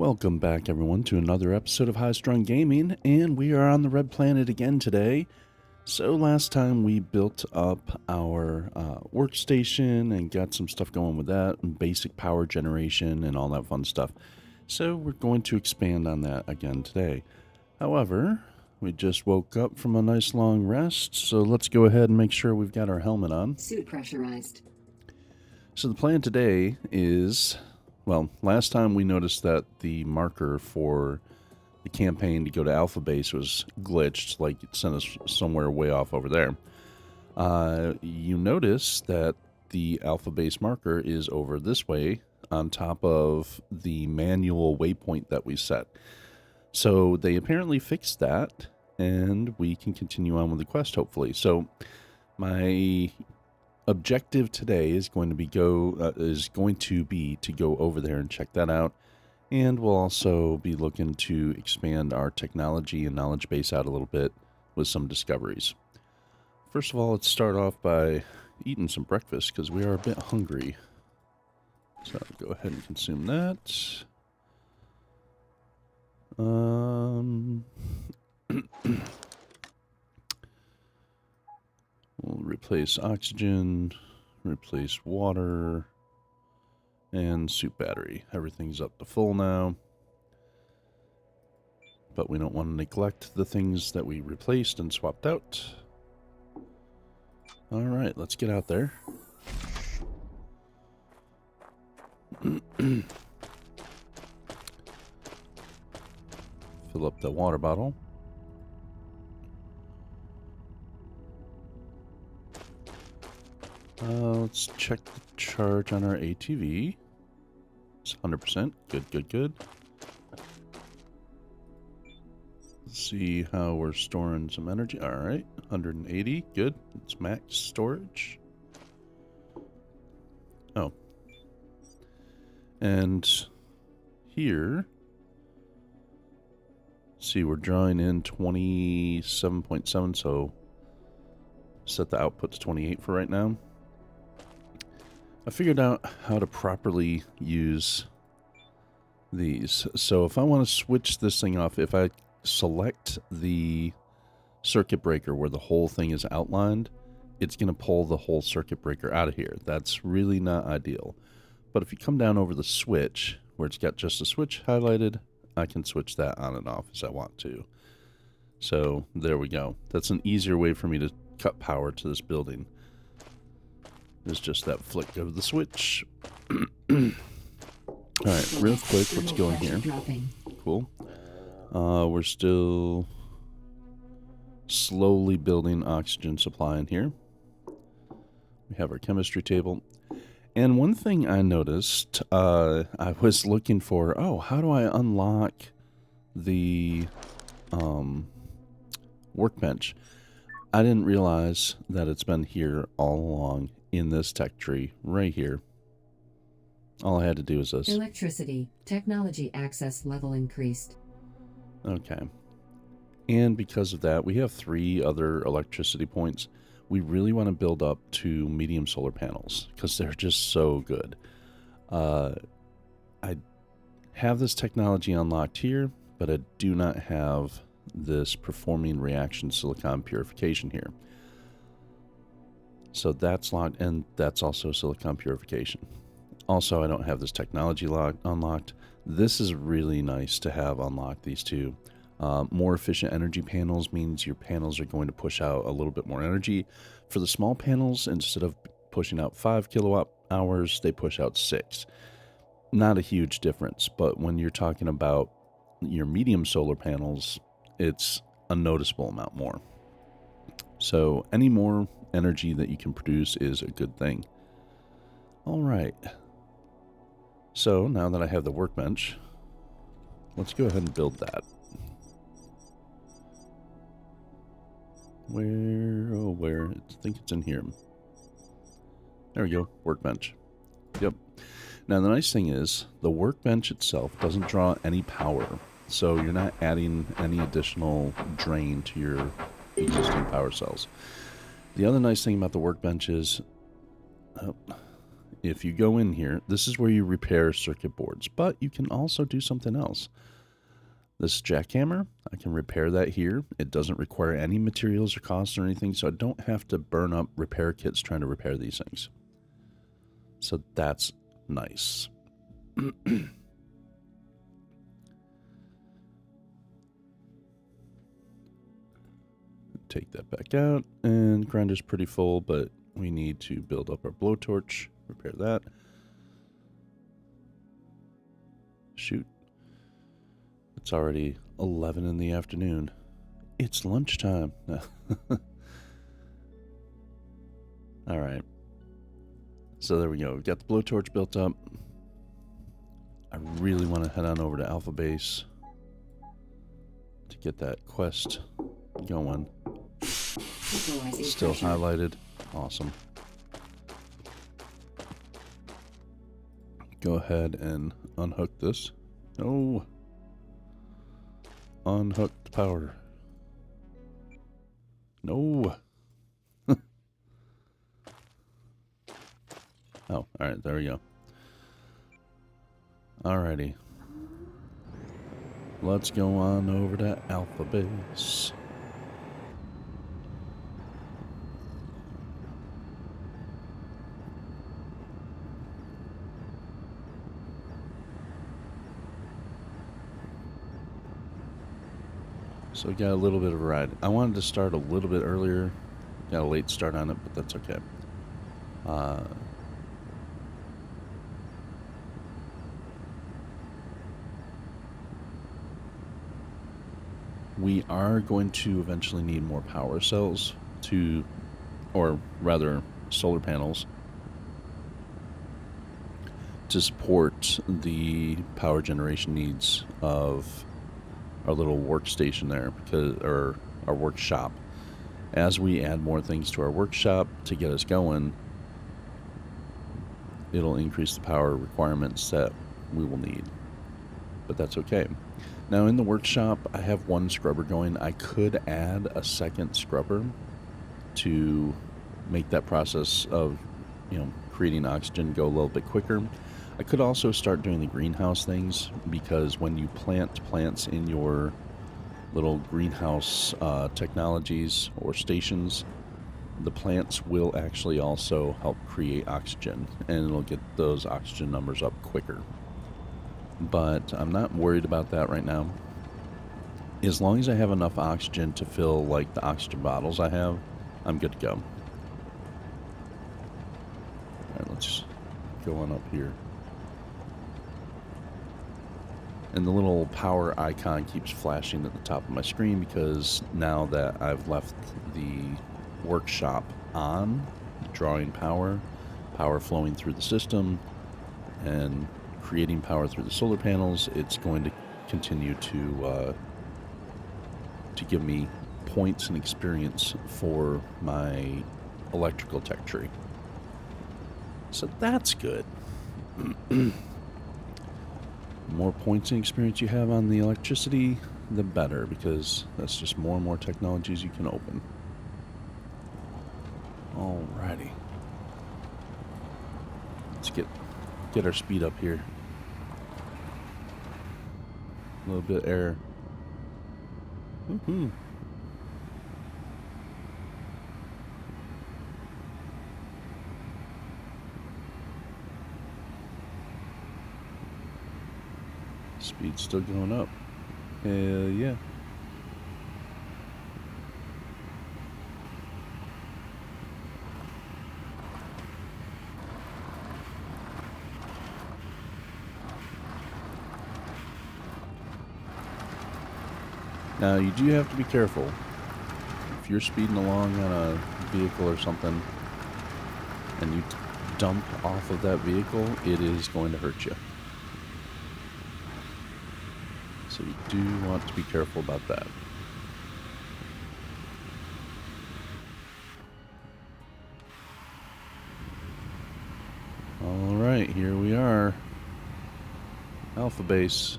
Welcome back, everyone, to another episode of High Strung Gaming, and we are on the Red Planet again today. So last time we built up our workstation and got some stuff going with that, and basic power generation and all that fun stuff. So we're going to expand on that again today. However, we just woke up from a nice long rest, so let's go ahead and make sure we've got our helmet on. Suit pressurized. So the plan today is... Well, last time we noticed that the marker for the campaign to go to Alpha Base was glitched, like it sent us somewhere way off over there. You notice that the Alpha Base marker is over this way on top of the manual waypoint that we set. So they apparently fixed that, and we can continue on with the quest, hopefully. So my objective today is going to be to go over there and check that out, and we'll also be looking to expand our technology and knowledge base out a little bit with some discoveries. First of all, let's start off by eating some breakfast because we are a bit hungry. So go ahead and consume that. We'll replace oxygen, replace water, and suit battery. Everything's up to full now. But we don't want to neglect the things that we replaced and swapped out. Alright, let's get out there. Fill up the water bottle. Let's check the charge on our ATV. It's 100%. Good. Let's see how we're storing some energy. Alright, 180. Good. It's max storage. Oh. And here, see, we're drawing in 27.7, so set the output to 28 for right now. I figured out how to properly use these. So if I want to switch this thing off, if I select the circuit breaker where the whole thing is outlined, it's going to pull the whole circuit breaker out of here. That's really not ideal. But if you come down over the switch, where it's got just the switch highlighted, I can switch that on and off as I want to. So there we go. That's an easier way for me to cut power to this building. It's just that flick of the switch. Alright, real quick, let's go in here. Cool. We're still slowly building oxygen supply in here. We have our chemistry table. And one thing I noticed, I was looking for, how do I unlock the workbench? I didn't realize that it's been here all along. In this tech tree right here. All I had to do is this. Electricity. Technology access level increased. Okay. And because of that, we have 3 other electricity points. We really want to build up to medium solar panels because they're just so good. I have this technology unlocked here, but I do not have this performing reaction silicon purification here. So that's locked, and that's also silicon purification. Also, I don't have this technology unlocked. This is really nice to have unlocked, these two. More efficient energy panels means your panels are going to push out a little bit more energy. For the small panels, instead of pushing out 5 kilowatt hours, they push out 6. Not a huge difference, but when you're talking about your medium solar panels, it's a noticeable amount more. So any more energy that you can produce is a good thing. All right. So now that I have the workbench, let's go ahead and build that. Where? I think it's in here. There we go. Workbench. Yep. Now the nice thing is the workbench itself doesn't draw any power. So you're not adding any additional drain to your existing power cells. The other nice thing about the workbench is if you go in here, this is where you repair circuit boards, but you can also do something else. This jackhammer, I can repair that here. It doesn't require any materials or costs or anything, so I don't have to burn up repair kits trying to repair these things. So that's nice. Take that back out, and grinder's pretty full, but we need to build up our blowtorch, repair that. Shoot. It's already 11 in the afternoon. It's lunchtime. Alright. So there we go. We've got the blowtorch built up. I really want to head on over to Alpha Base to get that quest going. Still highlighted. Awesome. Go ahead and unhook this. No. Unhook the power. No. Oh, alright, there we go. Alrighty. Let's go on over to Alpha Base. So we got a little bit of a ride. I wanted to start a little bit earlier. Got a late start on it, but that's okay. We are going to eventually need more power cells to, or rather solar panels, to support the power generation needs of our little workstation there, because, or our workshop. As we add more things to our workshop to get us going, it'll increase the power requirements that we will need. But that's okay. Now in the workshop, I have one scrubber going. I could add a second scrubber to make that process of, creating oxygen go a little bit quicker. I could also start doing the greenhouse things, because when you plant plants in your little greenhouse technologies or stations, the plants will actually also help create oxygen, and it'll get those oxygen numbers up quicker. But I'm not worried about that right now. As long as I have enough oxygen to fill like the oxygen bottles I have, I'm good to go. Alright, let's go on up here. And the little power icon keeps flashing at the top of my screen, because now that I've left the workshop on, drawing power flowing through the system, and creating power through the solar panels, it's going to continue to give me points and experience for my electrical tech tree. So that's good. More points and experience you have on the electricity, the better, because that's just more and more technologies you can open. Alrighty. Let's get our speed up here. A little bit of air. Woohoo. Speed's still going up. Hell yeah. Now, you do have to be careful. If you're speeding along on a vehicle or something, and you dump off of that vehicle, it is going to hurt you. So you do want to be careful about that. Alright, here we are. Alpha Base.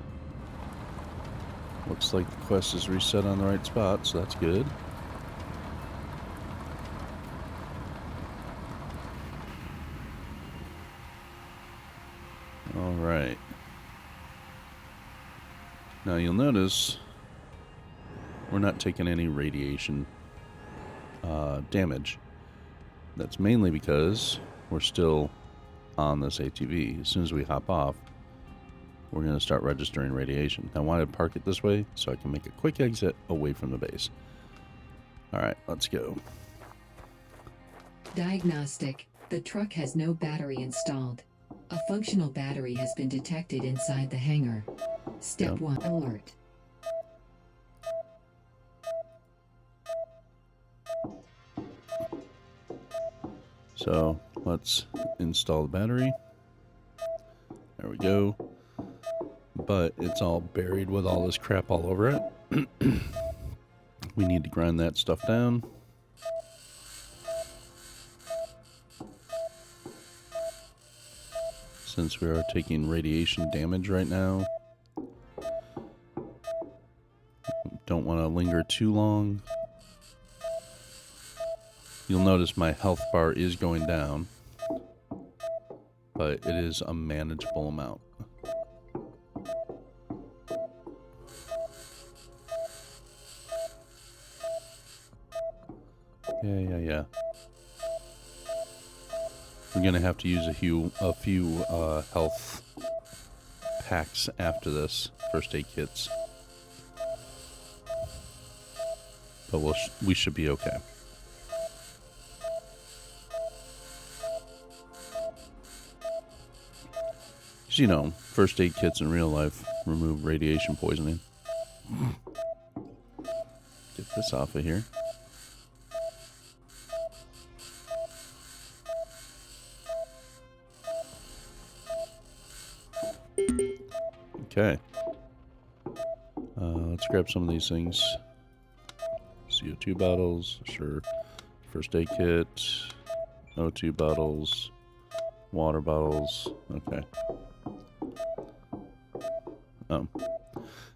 Looks like the quest is reset on the right spot, so that's good. All right. Now you'll notice we're not taking any radiation damage. That's mainly because we're still on this ATV. As soon as we hop off, we're going to start registering radiation. I wanted to park it this way so I can make a quick exit away from the base. All right, let's go. Diagnostic. The truck has no battery installed. A functional battery has been detected inside the hangar. Step 1 alert. So let's install the battery. There we go. But it's all buried with all this crap all over it. We need to grind that stuff down. Since we are taking radiation damage right now, don't want to linger too long. You'll notice my health bar is going down, but it is a manageable amount. Yeah. We're gonna have to use a few health packs after this, first aid kits, but we should be okay. Because, you know, first aid kits in real life remove radiation poisoning. Get this off of here. Okay. Let's grab some of these things. CO2 bottles, sure. First aid kit. O2 bottles. Water bottles. Okay.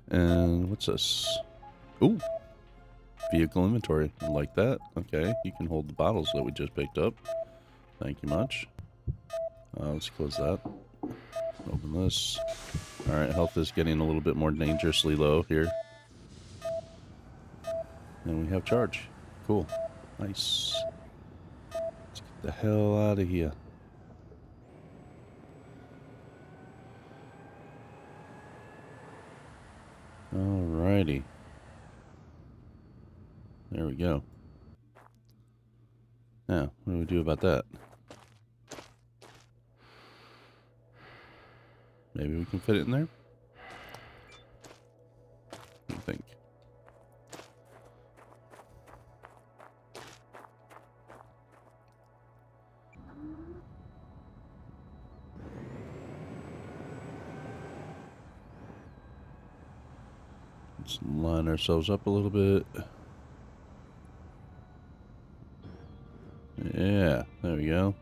And what's this? Ooh. Vehicle inventory. I like that. Okay. You can hold the bottles that we just picked up. Thank you much. Let's close that. Open this. Alright, health is getting a little bit more dangerously low here. And we have charge. Cool. Nice. Let's get the hell out of here. Alrighty. There we go. Now, what do we do about that? Maybe we can fit it in there? What do you think? Let's line ourselves up a little bit. Yeah, there we go.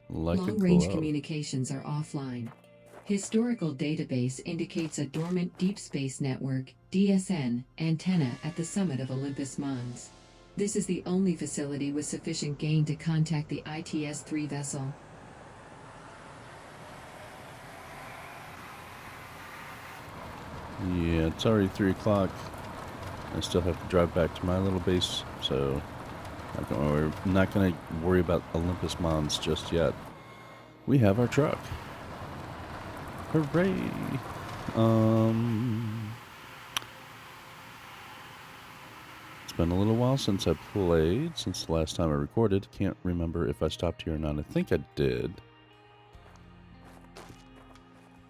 Like Long-range communications are offline. Historical database indicates a dormant Deep Space Network (DSN) antenna at the summit of Olympus Mons. This is the only facility with sufficient gain to contact the ITS-3 vessel. Yeah, it's already 3 o'clock. I still have to drive back to my little base, so I'm not going to worry about Olympus Mons just yet. We have our truck. Hooray! It's been a little while since I played, since the last time I recorded. Can't remember if I stopped here or not. I think I did.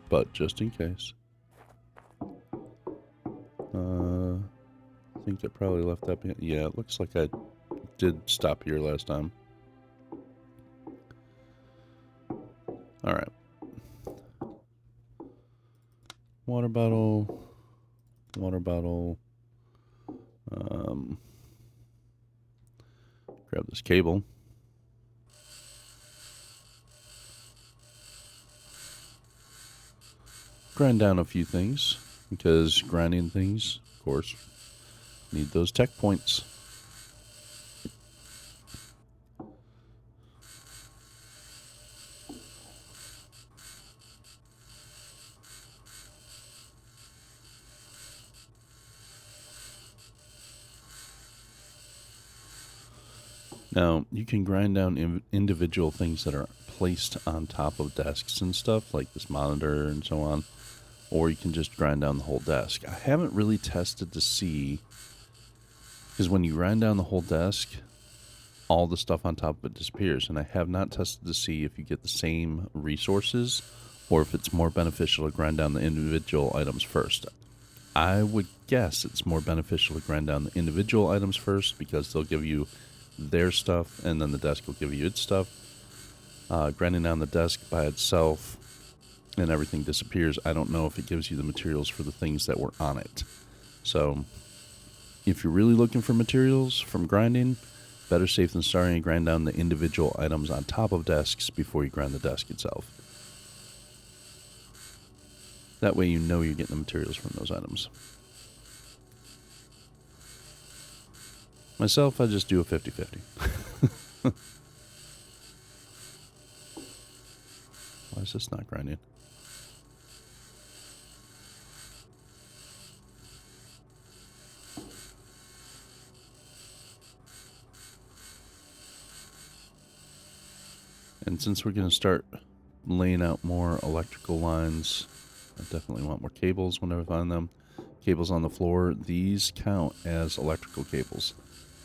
But just in case. I think I probably left that behind. Yeah, it looks like I did stop here last time. Alright. Water bottle. Water bottle. Grab this cable. Grind down a few things, because grinding things, of course, need those tech points. Now, you can grind down individual things that are placed on top of desks and stuff, like this monitor and so on, or you can just grind down the whole desk. I haven't really tested to see, because when you grind down the whole desk, all the stuff on top of it disappears, and I have not tested to see if you get the same resources or if it's more beneficial to grind down the individual items first. I would guess it's more beneficial to grind down the individual items first because they'll give you their stuff and then the desk will give you its stuff. Grinding down the desk by itself and everything disappears, I don't know if it gives you the materials for the things that were on it. So if you're really looking for materials from grinding, better safe than sorry and grind down the individual items on top of desks before you grind the desk itself. That way you know you're getting the materials from those items. Myself, I just do a 50-50. Why is this not grinding? And since we're going to start laying out more electrical lines, I definitely want more cables whenever I find them. Cables on the floor, these count as electrical cables.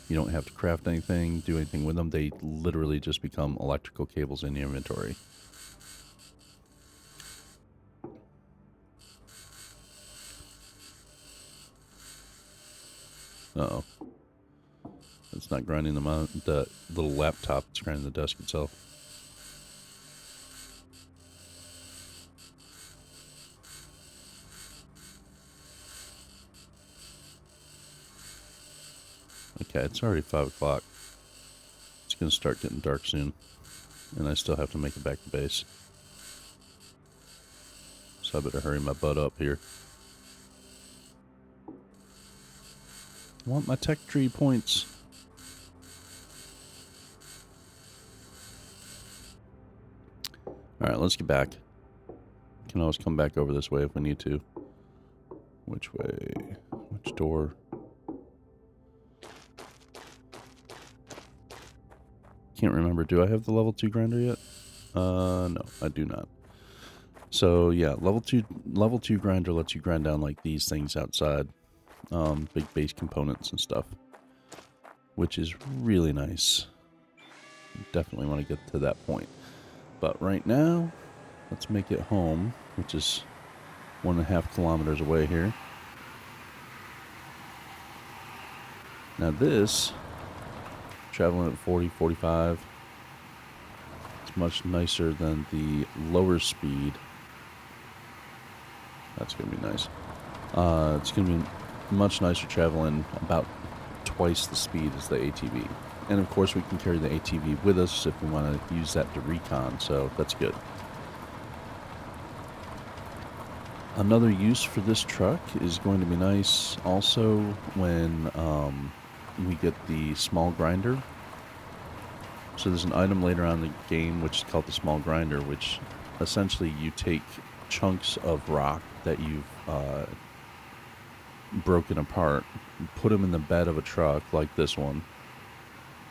You don't have to craft anything, do anything with them. They literally just become electrical cables in your inventory. Uh-oh. It's not grinding the little laptop, it's grinding the desk itself. Okay, it's already 5 o'clock. It's going to start getting dark soon. And I still have to make it back to base. So I better hurry my butt up here. I want my tech tree points. Alright, let's get back. Can always come back over this way if we need to. Which way? Which door? Can't remember. Do I have the level 2 grinder yet? No, I do not. So yeah, level 2 grinder lets you grind down like these things outside. Big base components and stuff. Which is really nice. Definitely want to get to that point. But right now, let's make it home, which is 1.5 kilometers away here. Now this, traveling at 40, 45, it's much nicer than the lower speed. That's going to be nice. It's going to be much nicer traveling about twice the speed as the ATV. And of course we can carry the ATV with us if we want to use that to recon, so that's good. Another use for this truck is going to be nice also when we get the small grinder. So there's an item later on in the game which is called the small grinder, which essentially you take chunks of rock that you've broken apart, put them in the bed of a truck like this one,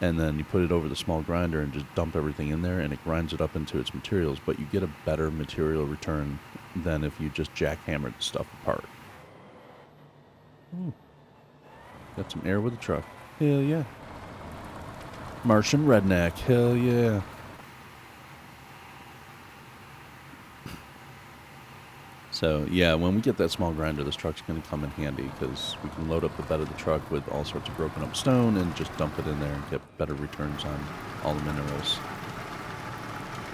and then you put it over the small grinder and just dump everything in there and it grinds it up into its materials, but you get a better material return than if you just jackhammered the stuff apart. Ooh. Got some air with the truck. Hell yeah. Martian redneck. Hell yeah. So yeah, when we get that small grinder, this truck's going to come in handy because we can load up the bed of the truck with all sorts of broken up stone and just dump it in there and get better returns on all the minerals.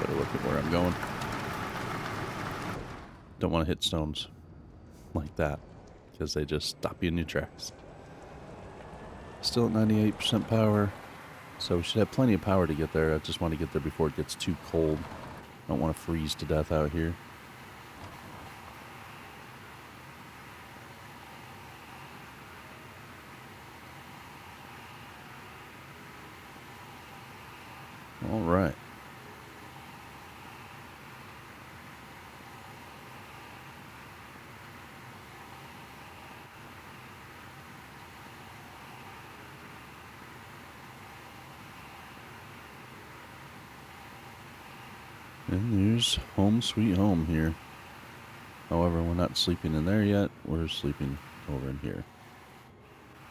Better look at where I'm going. Don't want to hit stones like that because they just stop you in your tracks. Still at 98% power, so we should have plenty of power to get there. I just want to get there before it gets too cold. Don't want to freeze to death out here. All right. And there's home sweet home here. However, we're not sleeping in there yet. We're sleeping over in here.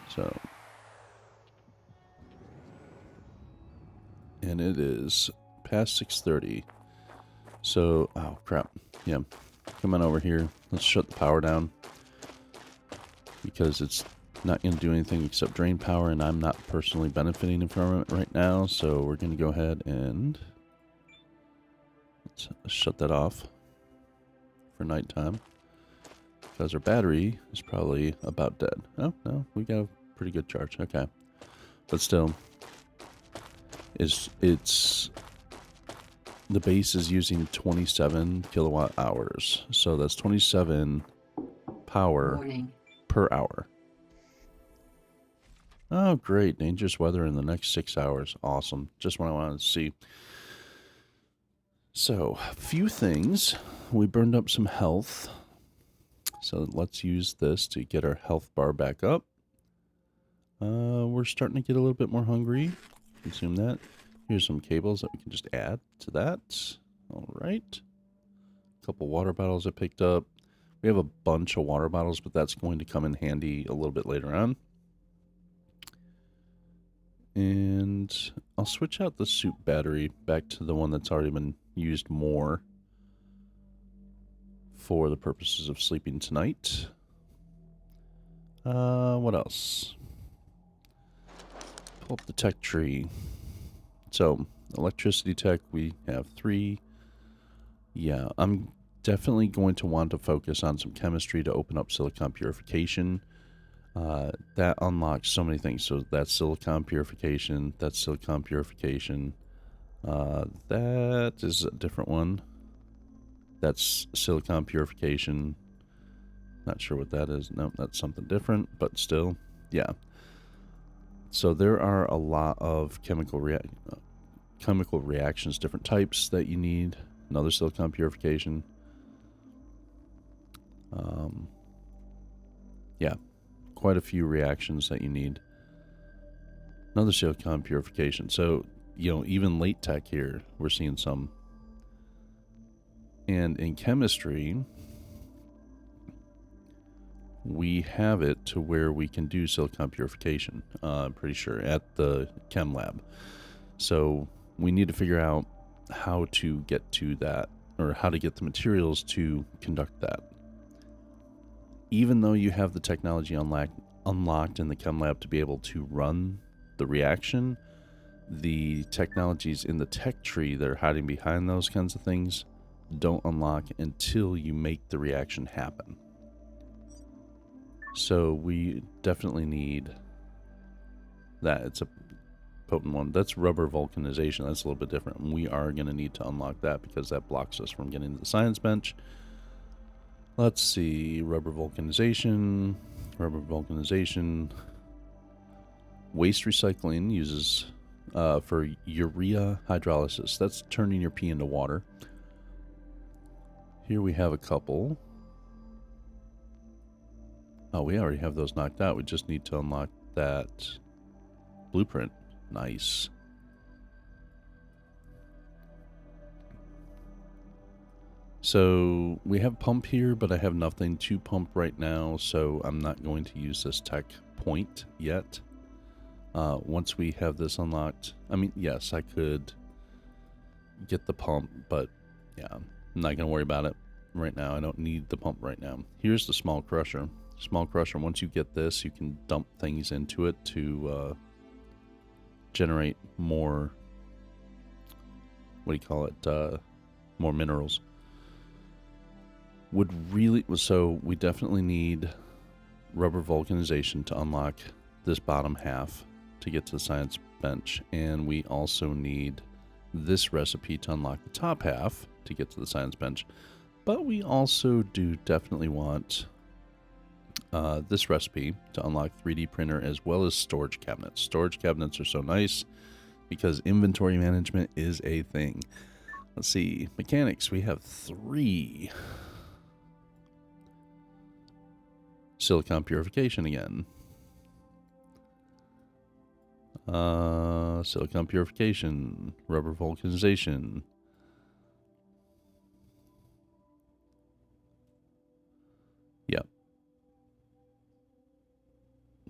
So. And it is past 6:30. So, oh crap. Yeah. Come on over here. Let's shut the power down. Because it's not going to do anything except drain power, and I'm not personally benefiting from it right now. So we're going to go ahead and let's shut that off for nighttime. Because our battery is probably about dead. Oh, no. We got a pretty good charge. Okay. But still, it's the base is using 27 kilowatt hours. So that's 27 power Warning. per hour. Oh, great. Dangerous weather in the next 6 hours. Awesome. Just what I wanted to see. So, a few things. We burned up some health. So let's use this to get our health bar back up. We're starting to get a little bit more hungry. Consume that. Here's some cables that we can just add to that. All right. A couple water bottles I picked up. We have a bunch of water bottles, but that's going to come in handy a little bit later on. And I'll switch out the soup battery back to the one that's already been used more for the purposes of sleeping tonight. What else? Pull up the tech tree. So, electricity tech, we have 3. Yeah, I'm definitely going to want to focus on some chemistry to open up silicon purification. That unlocks so many things. So that's silicon purification. That's silicon purification. That is a different one. That's silicon purification. Not sure what that is. No, that's something different, but still, yeah. So there are a lot of chemical reactions, different types that you need. Another silicon purification. Yeah, quite a few reactions that you need. Another silicon purification. So, even late tech here, we're seeing some. And in chemistry, we have it to where we can do silicon purification, I'm pretty sure, at the chem lab. So we need to figure out how to get to that, or how to get the materials to conduct that. Even though you have the technology unlocked in the chem lab to be able to run the reaction, the technologies in the tech tree that are hiding behind those kinds of things don't unlock until you make the reaction happen. So we definitely need that. It's a potent one. That's rubber vulcanization. That's a little bit different. And we are going to need to unlock that because that blocks us from getting to the science bench. Let's see. Rubber vulcanization. Waste recycling uses for urea hydrolysis. That's turning your pee into water. Here we have a couple. Oh, we already have those knocked out. We just need to unlock that blueprint. Nice. So we have pump here, but I have nothing to pump right now, so I'm not going to use this tech point yet. Once we have this unlocked, I mean, yes, I could get the pump, but yeah, I'm not going to worry about it right now. I don't need the pump right now. Here's the small crusher. Small crusher, once you get this, you can dump things into it to generate more, more minerals. So we definitely need rubber vulcanization to unlock this bottom half to get to the science bench, and we also need this recipe to unlock the top half to get to the science bench. But we also do definitely want this recipe to unlock 3D printer as well as storage cabinets. Storage cabinets are so nice because inventory management is a thing. Let's see. Mechanics, we have 3. Silicon purification again. Silicon purification. Rubber vulcanization.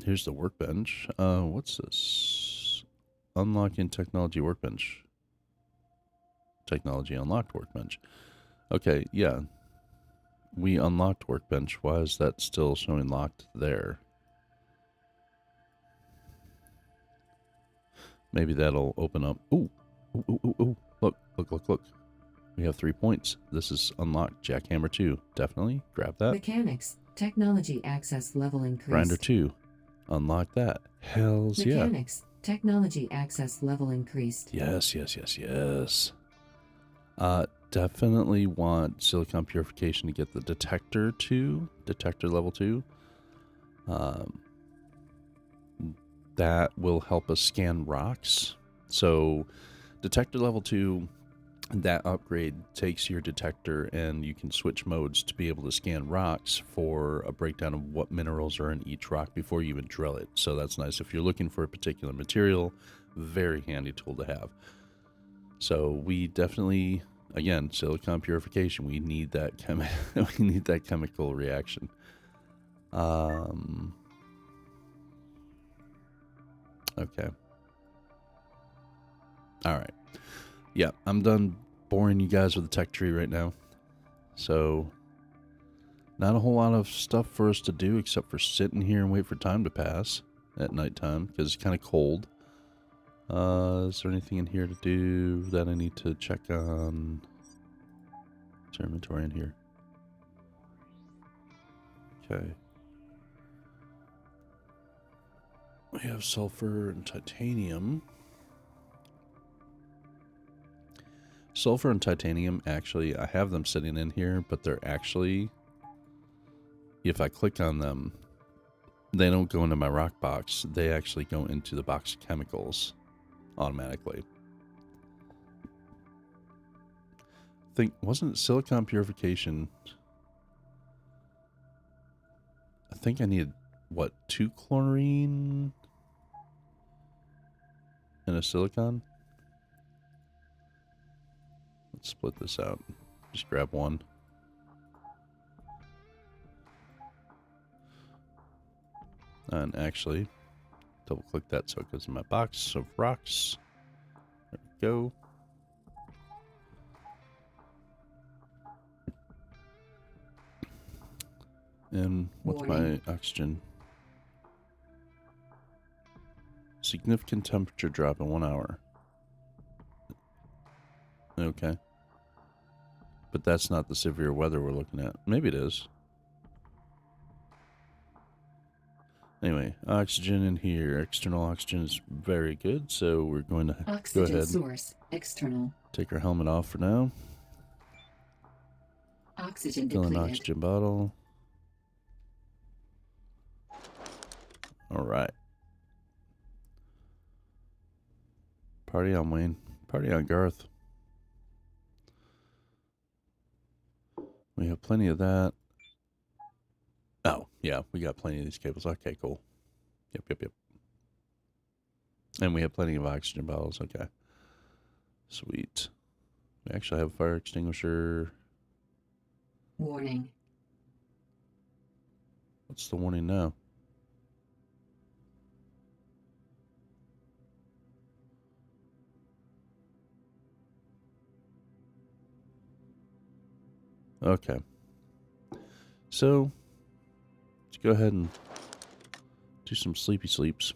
Here's the workbench. What's this? Unlocking technology workbench. Technology unlocked workbench. Okay, yeah. We unlocked workbench. Why is that still showing locked there? Maybe that'll open up. Ooh. Ooh, ooh, ooh, ooh. Look, look, look, look. We have 3 points. This is unlocked. Jackhammer 2. Definitely. Grab that. Mechanics. Technology access level increased. Grinder 2. Unlock that. Hells yeah. Mechanics. Technology access level increased. Yes, yes, yes, yes. Definitely want silicon purification to get the detector 2. Detector level 2. That will help us scan rocks. So detector level 2, that upgrade takes your detector and you can switch modes to be able to scan rocks for a breakdown of what minerals are in each rock before you even drill it. So that's nice. If you're looking for a particular material, very handy tool to have. So we definitely, again, silicon purification, we need that we need that chemical reaction. Okay. All right. Yeah, I'm done boring you guys with the tech tree right now. So, not a whole lot of stuff for us to do except for sitting here and wait for time to pass at nighttime because it's kind of cold. Is there anything in here to do that I need to check on? Is there inventory in here? Okay. We have sulfur and titanium. Sulfur and titanium, actually, I have them sitting in here, but they're actually, if I click on them, they don't go into my rock box. They actually go into the box of chemicals automatically. Wasn't it silicon purification? I think I needed, what, 2 chlorine and a silicon? Let's split this out. Just grab one. And actually, double click that so it goes in my box of rocks. There we go. And what's Warning. my oxygen? Significant temperature drop in 1 hour. Okay. But that's not the severe weather we're looking at. Maybe it is. Anyway, oxygen in here. External oxygen is very good, so we're going to Oxygen go ahead source. External. take our helmet off for now. Oxygen Fill an depleted. oxygen bottle. Alright. Party on, Wayne. Party on, Garth. We have plenty of that. Oh, yeah, we got plenty of these cables. Okay, cool. Yep. And we have plenty of oxygen bottles. Okay. Sweet. We actually have a fire extinguisher. Warning. What's the warning now? Okay. So, let's go ahead and do some sleepy sleeps.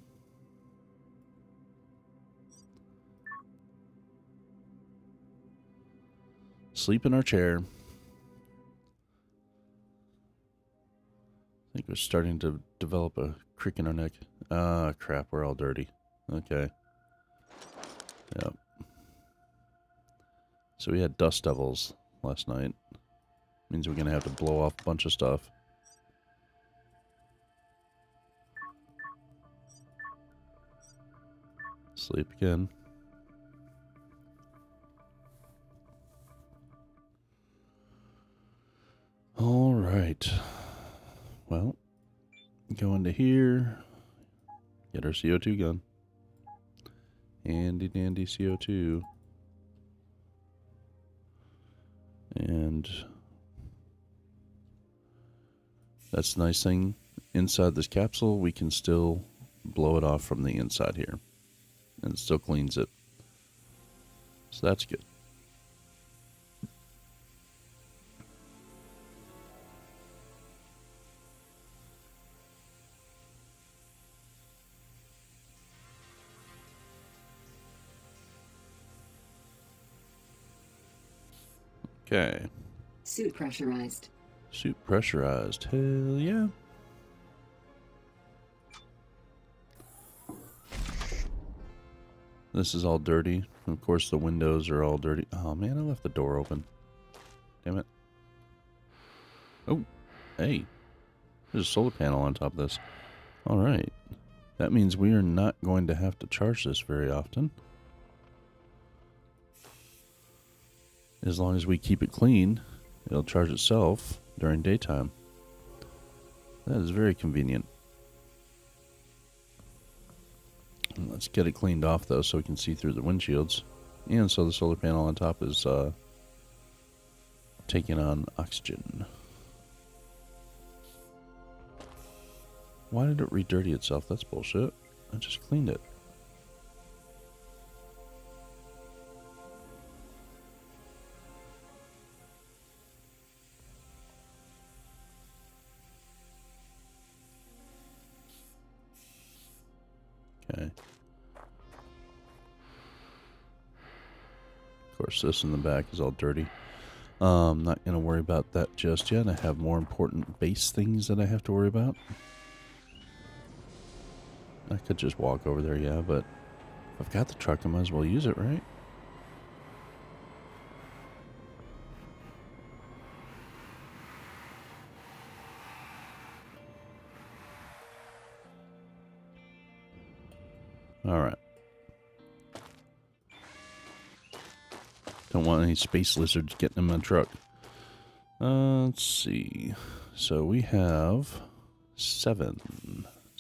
Sleep in our chair. I think we're starting to develop a crick in our neck. Ah, crap, we're all dirty. Okay. Yep. So we had dust devils last night. Means we're going to have to blow off a bunch of stuff. Sleep again. All right. Well, go into here. Get our CO2 gun. Handy dandy CO2. And that's the nice thing inside this capsule, we can still blow it off from the inside here. And it still cleans it. So that's good. Okay. Suit pressurized. Suit pressurized. Hell yeah. This is all dirty. Of course, the windows are all dirty. Oh, man, I left the door open. Damn it. Oh, hey. There's a solar panel on top of this. All right. That means we are not going to have to charge this very often. As long as we keep it clean, it'll charge itself during daytime. That is very convenient. Let's get it cleaned off, though, so we can see through the windshields. And so the solar panel on top is taking on oxygen. Why did it re-dirty itself? That's bullshit. I just cleaned it. Okay. Of course, this in the back is all dirty. Not going to worry about that just yet. I have more important base things that I have to worry about. I could just walk over there, yeah, but if I've got the truck, I might as well use it, right? Alright. Don't want any space lizards getting in my truck. Let's see. So we have 7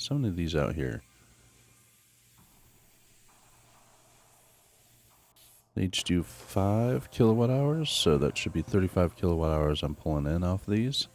of these out here. They each do 5 kilowatt hours, so that should be 35 kilowatt hours I'm pulling in off these.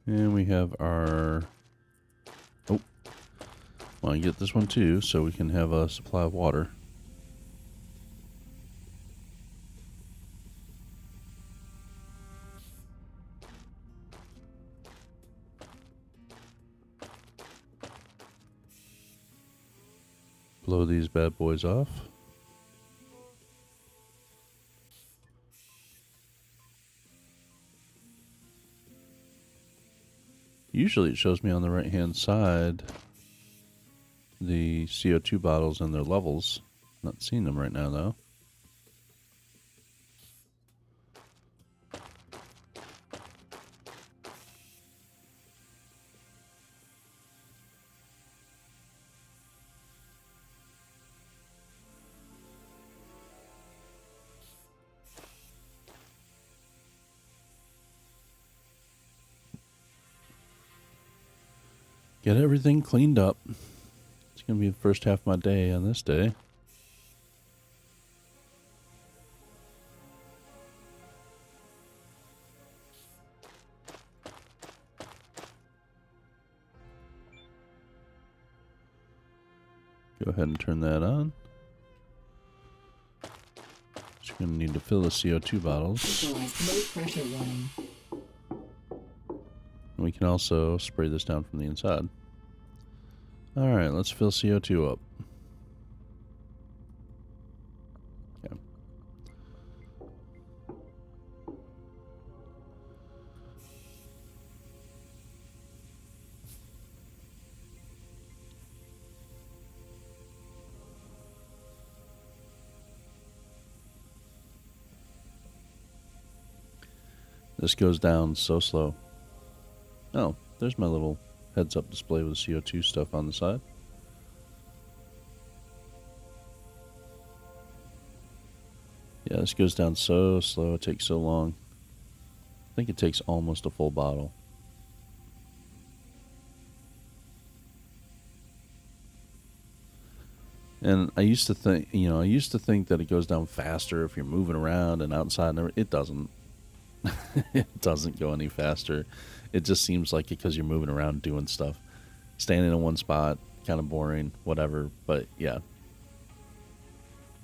And we have our... Oh. Want to get this one too, so we can have a supply of water. Blow these bad boys off. Usually it shows me on the right hand side the CO2 bottles and their levels. Not seeing them right now though. Get everything cleaned up. It's going to be the first half of my day on this day. Go ahead and turn that on. Just going to need to fill the CO2 bottles. Low pressure warning. We can also spray this down from the inside. Alright, let's fill CO2 up. Okay. This goes down so slow. Oh, there's my little heads-up display with CO2 stuff on the side. Yeah, this goes down so slow. It takes so long. I think it takes almost a full bottle. And I used to think, that it goes down faster if you're moving around and outside. And it doesn't. It doesn't go any faster. It just seems like it because you're moving around doing stuff. Standing in one spot, kind of boring, whatever. But yeah,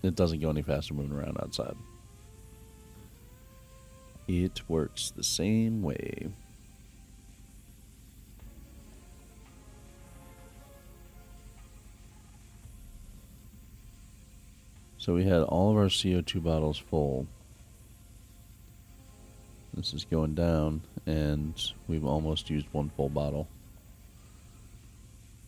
it doesn't go any faster moving around outside. It works the same way. So we had all of our CO2 bottles full. This is going down, and we've almost used one full bottle.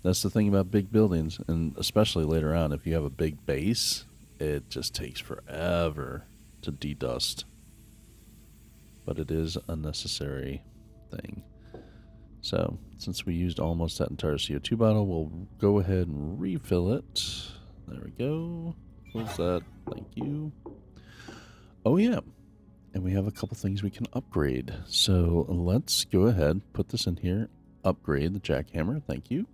That's the thing about big buildings, and especially later on, if you have a big base, it just takes forever to dedust. But it is a necessary thing. So, since we used almost that entire CO2 bottle, we'll go ahead and refill it. There we go. Close that. Thank you. Oh, yeah. And we have a couple things we can upgrade. So, let's go ahead, put this in here. Upgrade the jackhammer. Thank you.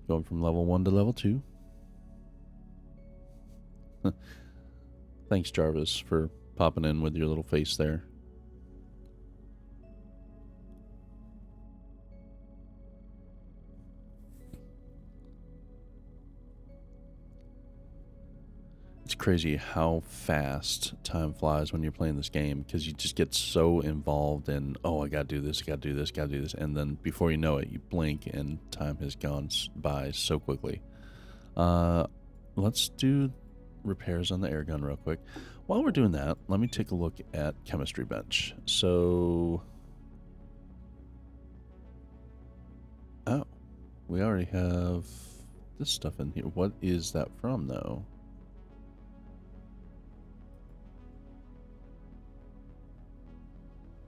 Going from level 1 to level 2. Thanks, Jarvis, for popping in with your little face there. It's crazy how fast time flies when you're playing this game, because you just get so involved in, oh, I gotta do this, gotta do this, gotta do this, and then before you know it, you blink and time has gone by so quickly. Let's do repairs on the air gun real quick. While we're doing that, let me take a look at chemistry bench. So, oh, we already have this stuff in here. What is that from, though?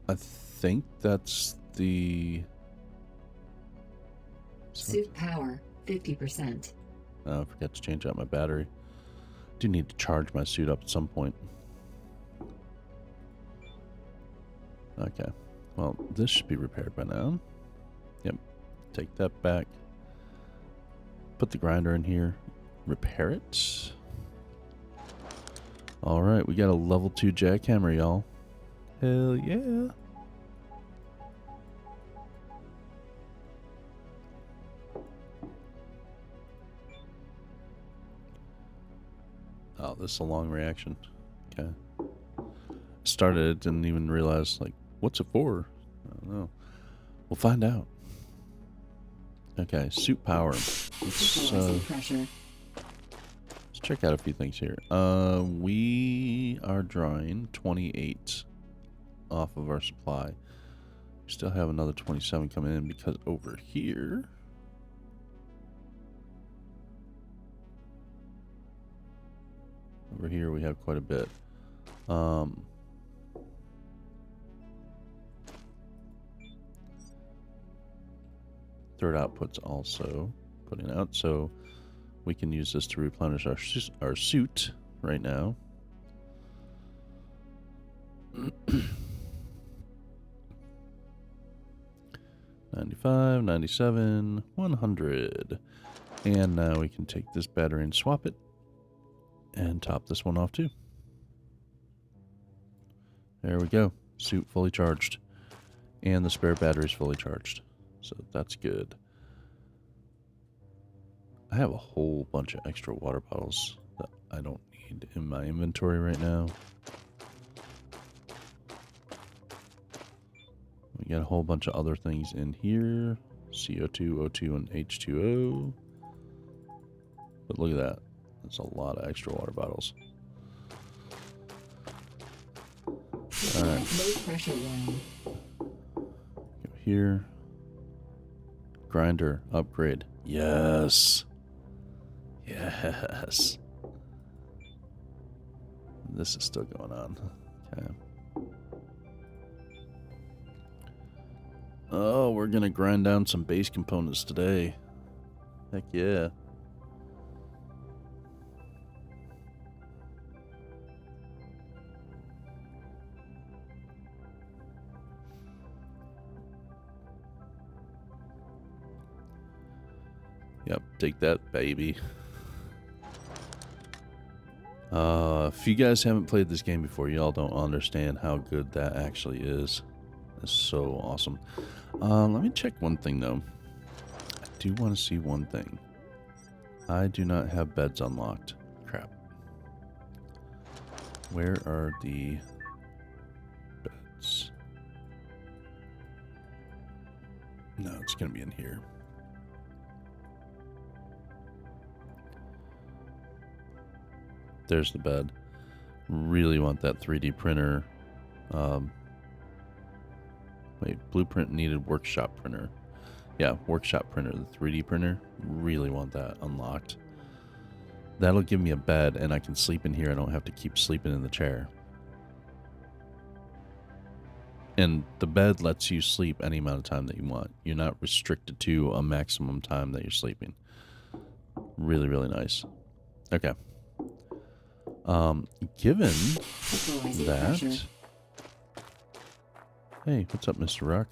I think that's the Suit power 50%. Oh, I forgot to change out my battery. Do need to charge my suit up at some point. Okay. Well, this should be repaired by now. Yep. Take that back. Put the grinder in here. Repair it. Alright, we got a level 2 jackhammer, y'all. Hell yeah. Oh, this is a long reaction. Okay. Started it, didn't even realize, like, what's it for? I don't know. We'll find out. Okay, suit power. Let's check out a few things here. We are drawing 28 off of our supply. We still have another 27 coming in because over here... Over here we have quite a bit. Third output's also putting out, so we can use this to replenish our suit right now. 95, 97, 100. And now we can take this battery and swap it. And top this one off too. There we go. Suit fully charged. And the spare battery's fully charged. So that's good. I have a whole bunch of extra water bottles that I don't need in my inventory right now. We got a whole bunch of other things in here. CO2, O2, and H2O. But look at that. That's a lot of extra water bottles. Alright. Low pressure one. Go here. Grinder upgrade. Yes. Yes. This is still going on. Okay. Oh, we're gonna grind down some base components today. Heck yeah. Yep, take that, baby. If you guys haven't played this game before, y'all don't understand how good that actually is. It's so awesome. Let me check one thing, though. I do want to see one thing. I do not have beds unlocked. Crap. Where are the beds? No, it's going to be in here. There's the bed. Really want that 3D printer. Wait, blueprint needed workshop printer. Yeah, workshop printer, the 3D printer. Really want that unlocked. That'll give me a bed and I can sleep in here. I don't have to keep sleeping in the chair. And the bed lets you sleep any amount of time that you want. You're not restricted to a maximum time that you're sleeping. Really, really nice. Okay. Given that... Hey, what's up, Mr. Rock?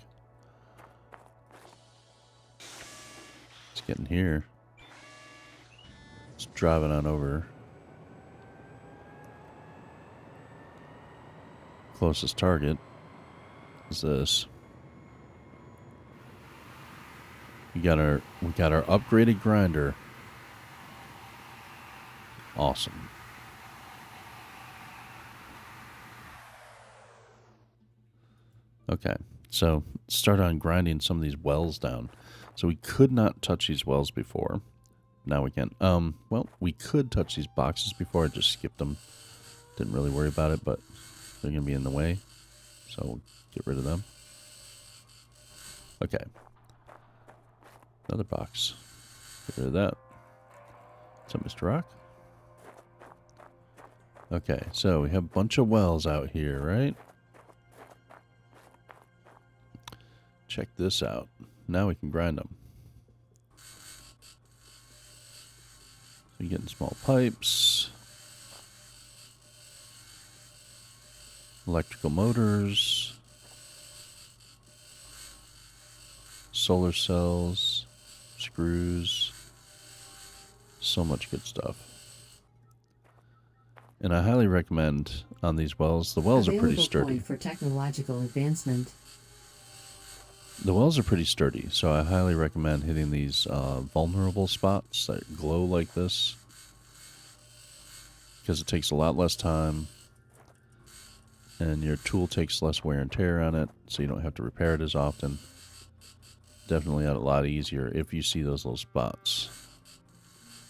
Let's get in here. Let's drive it on over. Closest target is this. We got our upgraded grinder. Awesome. Okay, so start on grinding some of these wells down. So we could not touch these wells before. Now we can. Well, we could touch these boxes before. I just skipped them. Didn't really worry about it, but they're going to be in the way. So we'll get rid of them. Okay. Another box. Get rid of that. What's up, Mr. Rock? Okay, so we have a bunch of wells out here, right? Check this out. Now we can grind them. So you're getting small pipes, electrical motors, solar cells, screws, so much good stuff. And I highly recommend on these wells, the wells are pretty sturdy. For technological advancement. The wells are pretty sturdy, so I highly recommend hitting these vulnerable spots that glow like this, because it takes a lot less time and your tool takes less wear and tear on it, so you don't have to repair it as often. Definitely a lot easier if you see those little spots.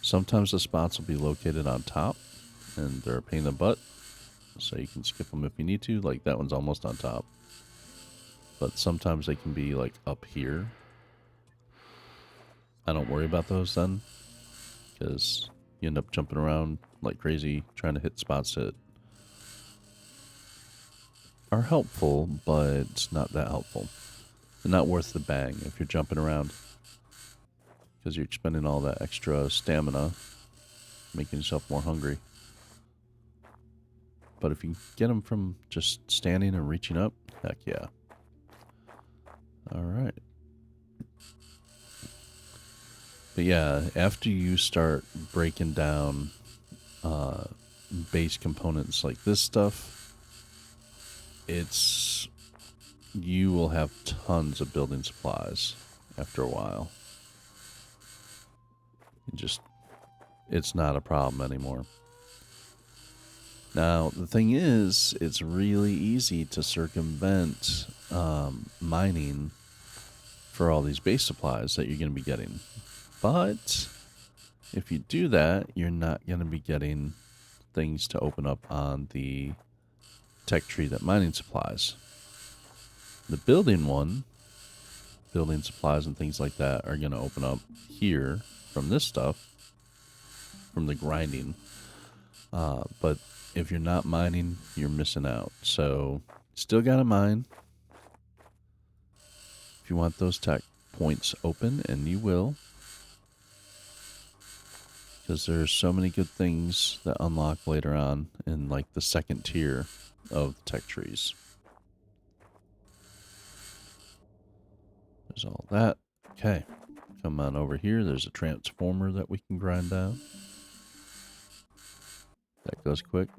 Sometimes the spots will be located on top and they're a pain in the butt, so you can skip them if you need to. Like that one's almost on top. But sometimes they can be like up here. I don't worry about those then, because you end up jumping around like crazy trying to hit spots that are helpful, but not that helpful. They're not worth the bang if you're jumping around, because you're expending all that extra stamina, making yourself more hungry. But if you get them from just standing and reaching up, heck yeah. All right. But yeah, after you start breaking down base components like this stuff, you will have tons of building supplies after a while. It's not a problem anymore. Now, the thing is, it's really easy to circumvent mining for all these base supplies that you're going to be getting. But if you do that, you're not going to be getting things to open up on the tech tree that mining supplies. The building supplies and things like that are going to open up here from this stuff, from the grinding. But if you're not mining, you're missing out. So still got to mine. if you want those tech points open, and you will. Because there's so many good things that unlock later on in like the second tier of tech trees. There's all that. Okay. Come on over here. There's a transformer that we can grind down. That goes quick.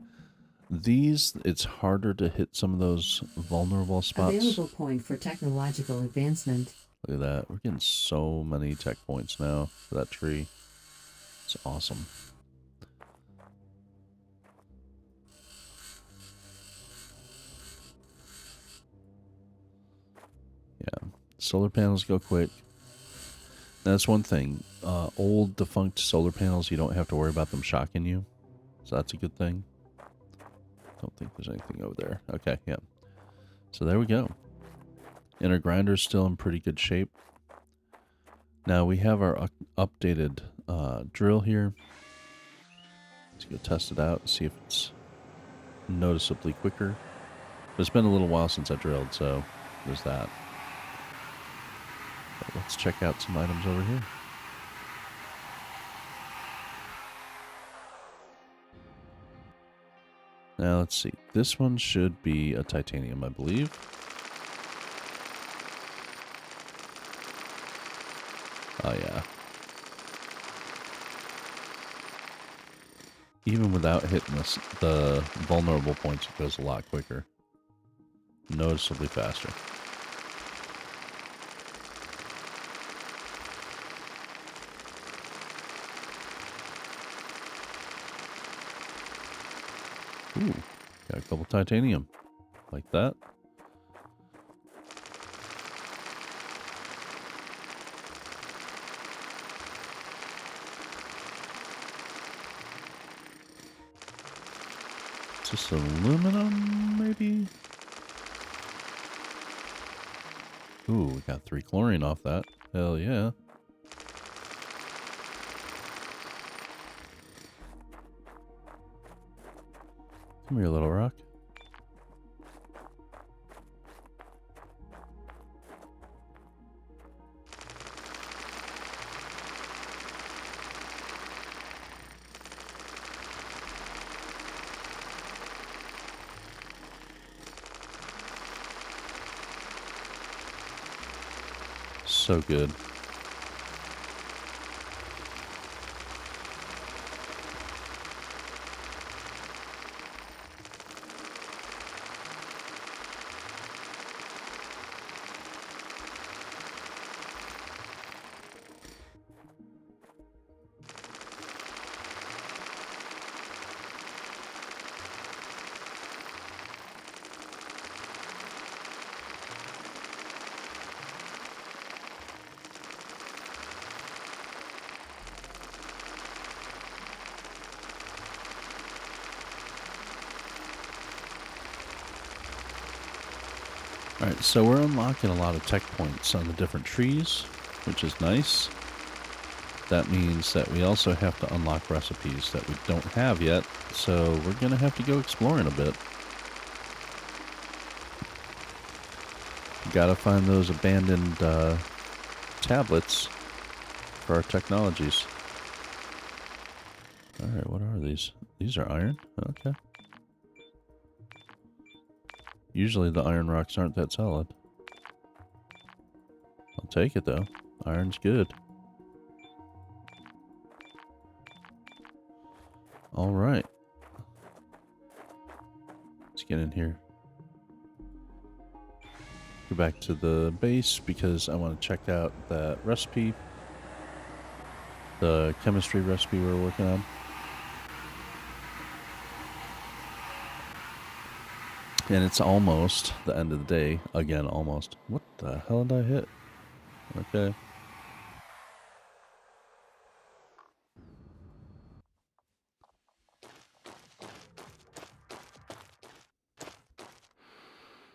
These, it's harder to hit some of those vulnerable spots. Available point for technological advancement. Look at that. We're getting so many tech points now for that tree. It's awesome. Yeah. Solar panels go quick. That's one thing. Old defunct solar panels, you don't have to worry about them shocking you. So that's a good thing. Don't think there's anything over there. Okay, yeah. So there we go. And our grinder's still in pretty good shape. Now we have our updated drill here. Let's go test it out and see if it's noticeably quicker. But it's been a little while since I drilled, so there's that. But let's check out some items over here. Now let's see. This one should be a titanium, I believe. Oh yeah. Even without hitting the vulnerable points, it goes a lot quicker. Noticeably faster. Ooh, got a couple titanium. Like that. Just aluminum, maybe? Ooh, we got 3 chlorine off that. Hell yeah. Come here, little rock. So good. Alright, so we're unlocking a lot of tech points on the different trees, which is nice. That means that we also have to unlock recipes that we don't have yet, so we're going to have to go exploring a bit. Gotta find those abandoned tablets for our technologies. Alright, what are these? These are iron? Okay. Usually the iron rocks aren't that solid. I'll take it though. Iron's good. Alright. Let's get in here. Go back to the base because I want to check out that recipe. The chemistry recipe we're working on. And it's almost the end of the day. Again, almost. What the hell did I hit? Okay.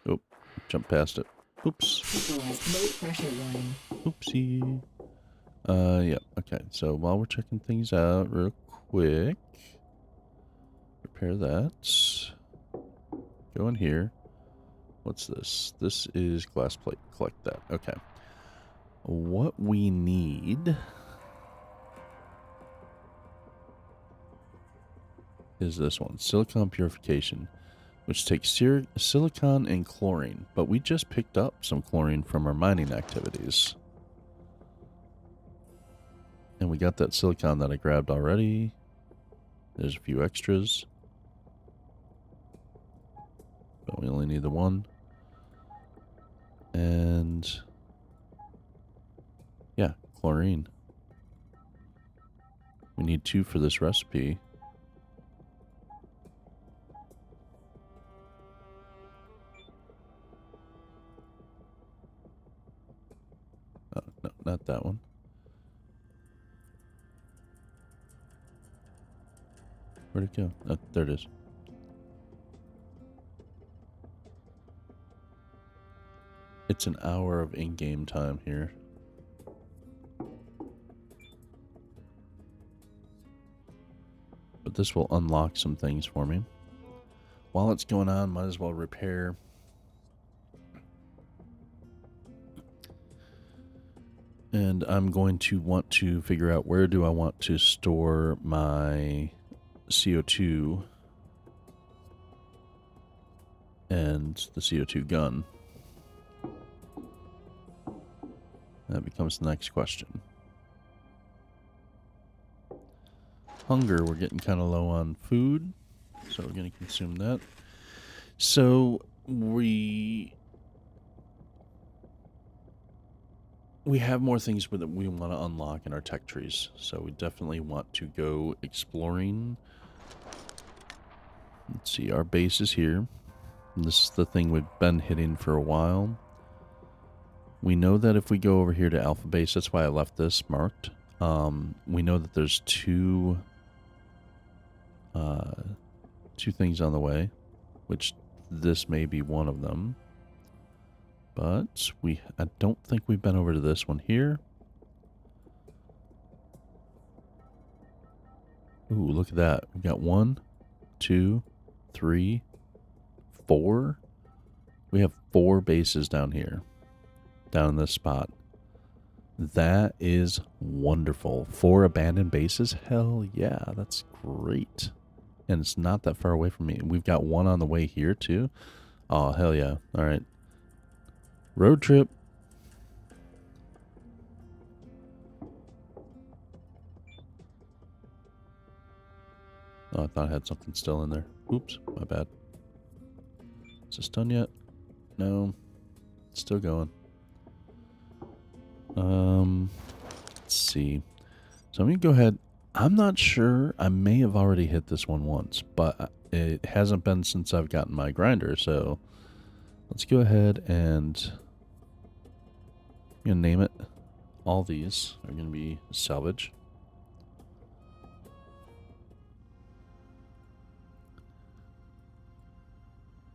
Oh, jump past it. Oops. Low pressure warning. Oopsie. Yeah, okay. So while we're checking things out real quick, repair that. Go in here. What's this? This is glass plate. Collect that. Okay. what we need is this one, silicon purification, which takes silicon and chlorine, but we just picked up some chlorine from our mining activities. And we got that silicon that I grabbed already. There's a few extras, but we only need the one. And yeah, chlorine. We need 2 for this recipe. Oh, no, not that one. Where'd it go? Oh, there it is. It's an hour of in-game time here. But this will unlock some things for me. While it's going on, might as well repair. And I'm going to want to figure out where do I want to store my CO2 and the CO2 gun. That becomes the next question. Hunger, we're getting kind of low on food, so we're going to consume that. So we have more things that we want to unlock in our tech trees, so we definitely want to go exploring. Let's see, our base is here. And this is the thing we've been hitting for a while. We know that if we go over here to Alpha Base, that's why I left this marked. We know that there's two things on the way, which this may be one of them. But I don't think we've been over to this one here. Ooh, look at that. We've got 1, 2, 3, 4. We have 4 bases down here. Down in this spot. That is wonderful. 4 abandoned bases? Hell yeah, that's great. And it's not that far away from me. We've got 1 on the way here too. Oh, hell yeah. All right. Road trip. Oh, I thought I had something still in there. Oops, my bad. Is this done yet? No. It's still going. Let's see. So I'm going to go ahead. I'm not sure. I may have already hit this one once, but it hasn't been since I've gotten my grinder. So let's go ahead and I'm going to name it. All these are going to be salvage.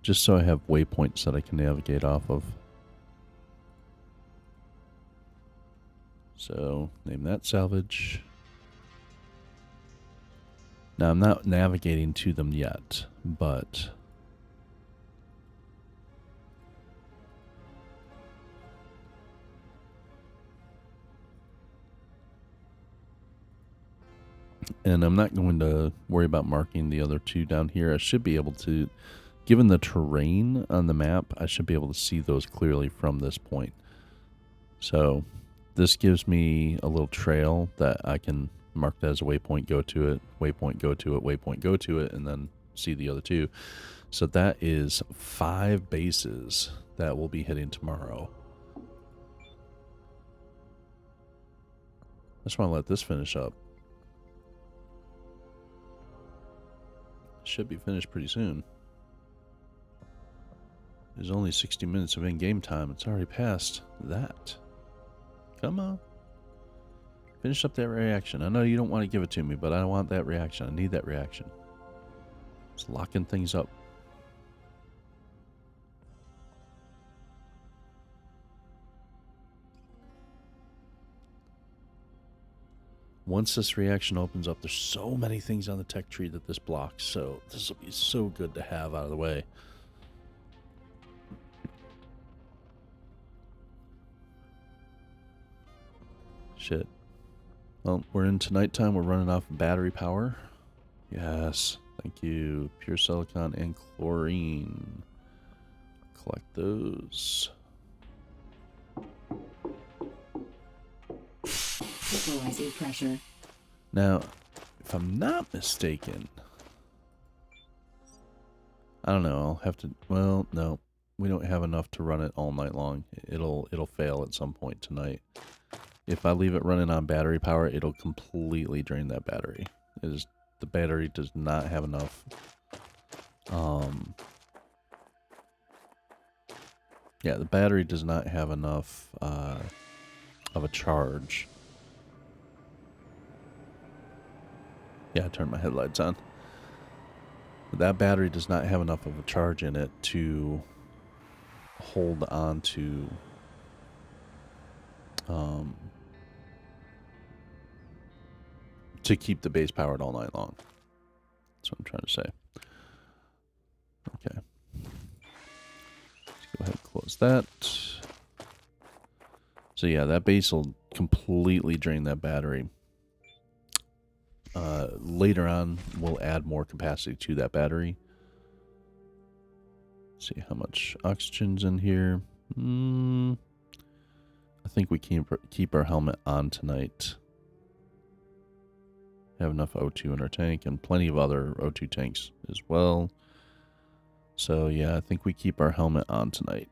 Just so I have waypoints that I can navigate off of. So, name that salvage. Now, I'm not navigating to them yet, but and I'm not going to worry about marking the other 2 down here. I should be able to, given the terrain on the map, I should be able to see those clearly from this point. So this gives me a little trail that I can mark that as a waypoint, go to it, waypoint, go to it, waypoint, go to it, and then see the other 2. So that is 5 bases that we'll be hitting tomorrow. I just want to let this finish up. Should be finished pretty soon. There's only 60 minutes of in-game time. It's already past that. Come on. Finish up that reaction. I know you don't want to give it to me, but I want that reaction. I need that reaction. It's locking things up. Once this reaction opens up, there's so many things on the tech tree that this blocks. So this will be so good to have out of the way. Shit. Well, we're into nighttime. We're running off battery power. Yes. Thank you. Pure silicon and chlorine. Collect those. Equalizing pressure. Now, if I'm not mistaken, I don't know. I'll have to. Well, no, we don't have enough to run it all night long. It'll fail at some point tonight. If I leave it running on battery power, it'll completely drain that battery. The battery does not have enough. Yeah, the battery does not have enough of a charge. Yeah, I turned my headlights on. That battery does not have enough of a charge in it to hold on to keep the base powered all night long. That's what I'm trying to say. Okay. Let's go ahead and close that. So yeah, that base will completely drain that battery. Later on, we'll add more capacity to that battery. See how much oxygen's in here. I think we keep our helmet on tonight. Have enough O2 in our tank and plenty of other O2 tanks as well. So yeah, I think we keep our helmet on tonight.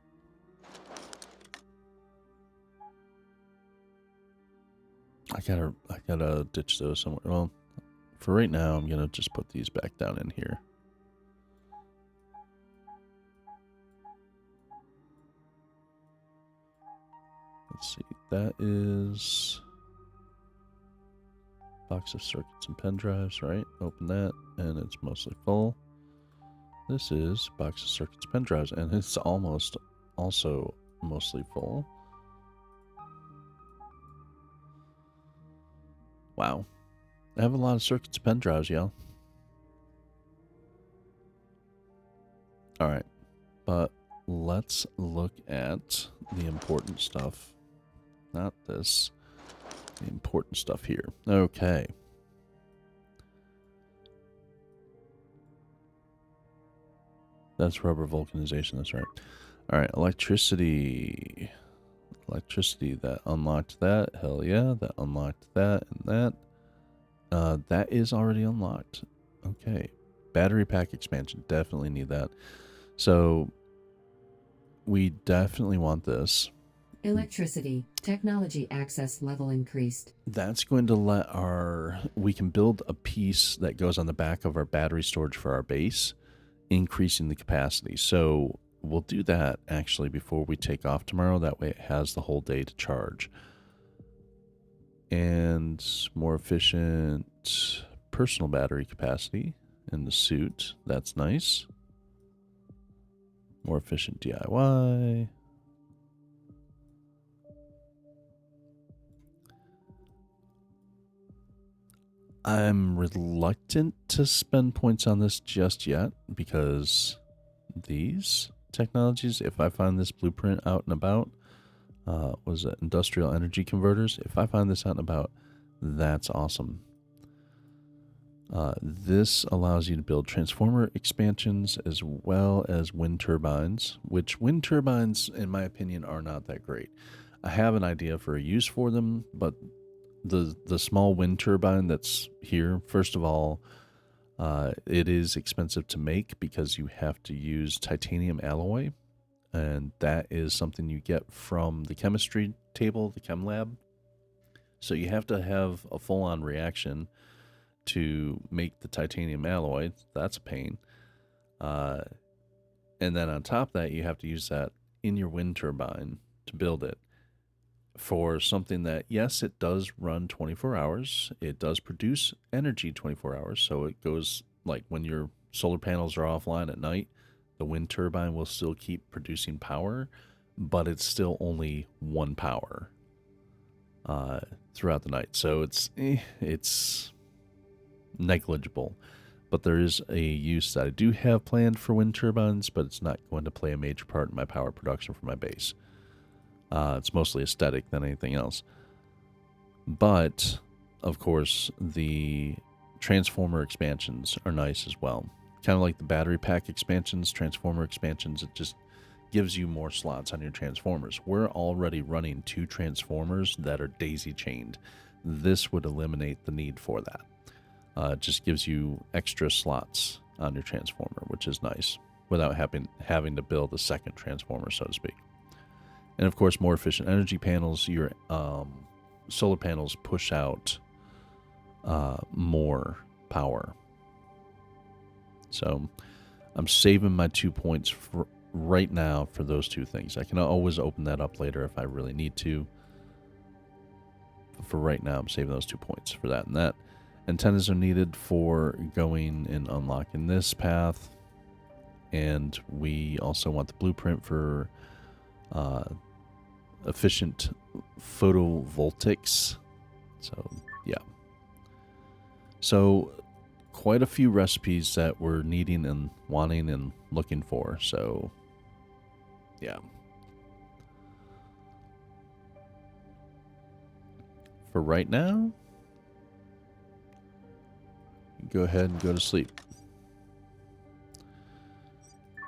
I gotta ditch those somewhere. Well, for right now, I'm gonna just put these back down in here. Let's see, that is box of circuits and pen drives, right? Open that, and it's mostly full. This is box of circuits, pen drives, and it's almost also mostly full. Wow. I have a lot of circuits, pen drives, y'all. Alright, but let's look at the important stuff. Not this. The important stuff here. Okay. That's rubber vulcanization, that's right. Alright, electricity. Electricity, that unlocked that. Hell yeah, that unlocked that and that. That is already unlocked. Okay. Battery pack expansion, definitely need that. So, we definitely want this. Electricity. Technology access level increased. That's going to let we can build a piece that goes on the back of our battery storage for our base, increasing the capacity. So we'll do that actually before we take off tomorrow. That way it has the whole day to charge. And more efficient personal battery capacity in the suit. That's nice. More efficient DIY. I'm reluctant to spend points on this just yet because these technologies, if I find this blueprint out and about, was it industrial energy converters? If I find this out and about, that's awesome. This allows you to build transformer expansions as well as wind turbines, which wind turbines, in my opinion, are not that great. I have an idea for a use for them, but the small wind turbine that's here, first of all, it is expensive to make because you have to use titanium alloy, and that is something you get from the chemistry table, the chem lab. So you have to have a full-on reaction to make the titanium alloy. That's a pain. And then on top of that, you have to use that in your wind turbine to build it. For something that, yes, it does run 24 hours. It does produce energy 24 hours. So it goes, like when your solar panels are offline at night, the wind turbine will still keep producing power, but it's still only one power throughout the night. So it's negligible. But there is a use that I do have planned for wind turbines, but it's not going to play a major part in my power production for my base. It's mostly aesthetic than anything else. But, of course, the transformer expansions are nice as well. Kind of like the battery pack expansions, transformer expansions, it just gives you more slots on your transformers. We're already running 2 transformers that are daisy chained. This would eliminate the need for that. It just gives you extra slots on your transformer, which is nice, without having to build a second transformer, so to speak. And of course, more efficient energy panels. Your solar panels push out more power. So I'm saving my 2 points for right now for those 2 things. I can always open that up later if I really need to. For right now, I'm saving those 2 points for that and that. Antennas are needed for going and unlocking this path. And we also want the blueprint for efficient photovoltaics. So, yeah. So, quite a few recipes that we're needing and wanting and looking for. So, yeah. For right now, go ahead and go to sleep.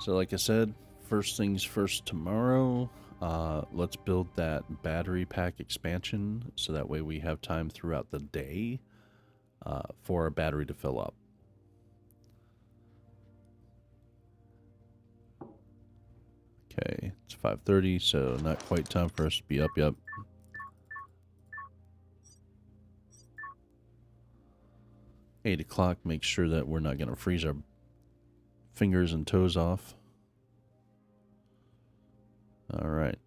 So like I said, first things first tomorrow, let's build that battery pack expansion so that way we have time throughout the day for our battery to fill up. Okay, it's 5:30, so not quite time for us to be up yet. Eight o'clock, make sure that we're not going to freeze our fingers and toes off. All right.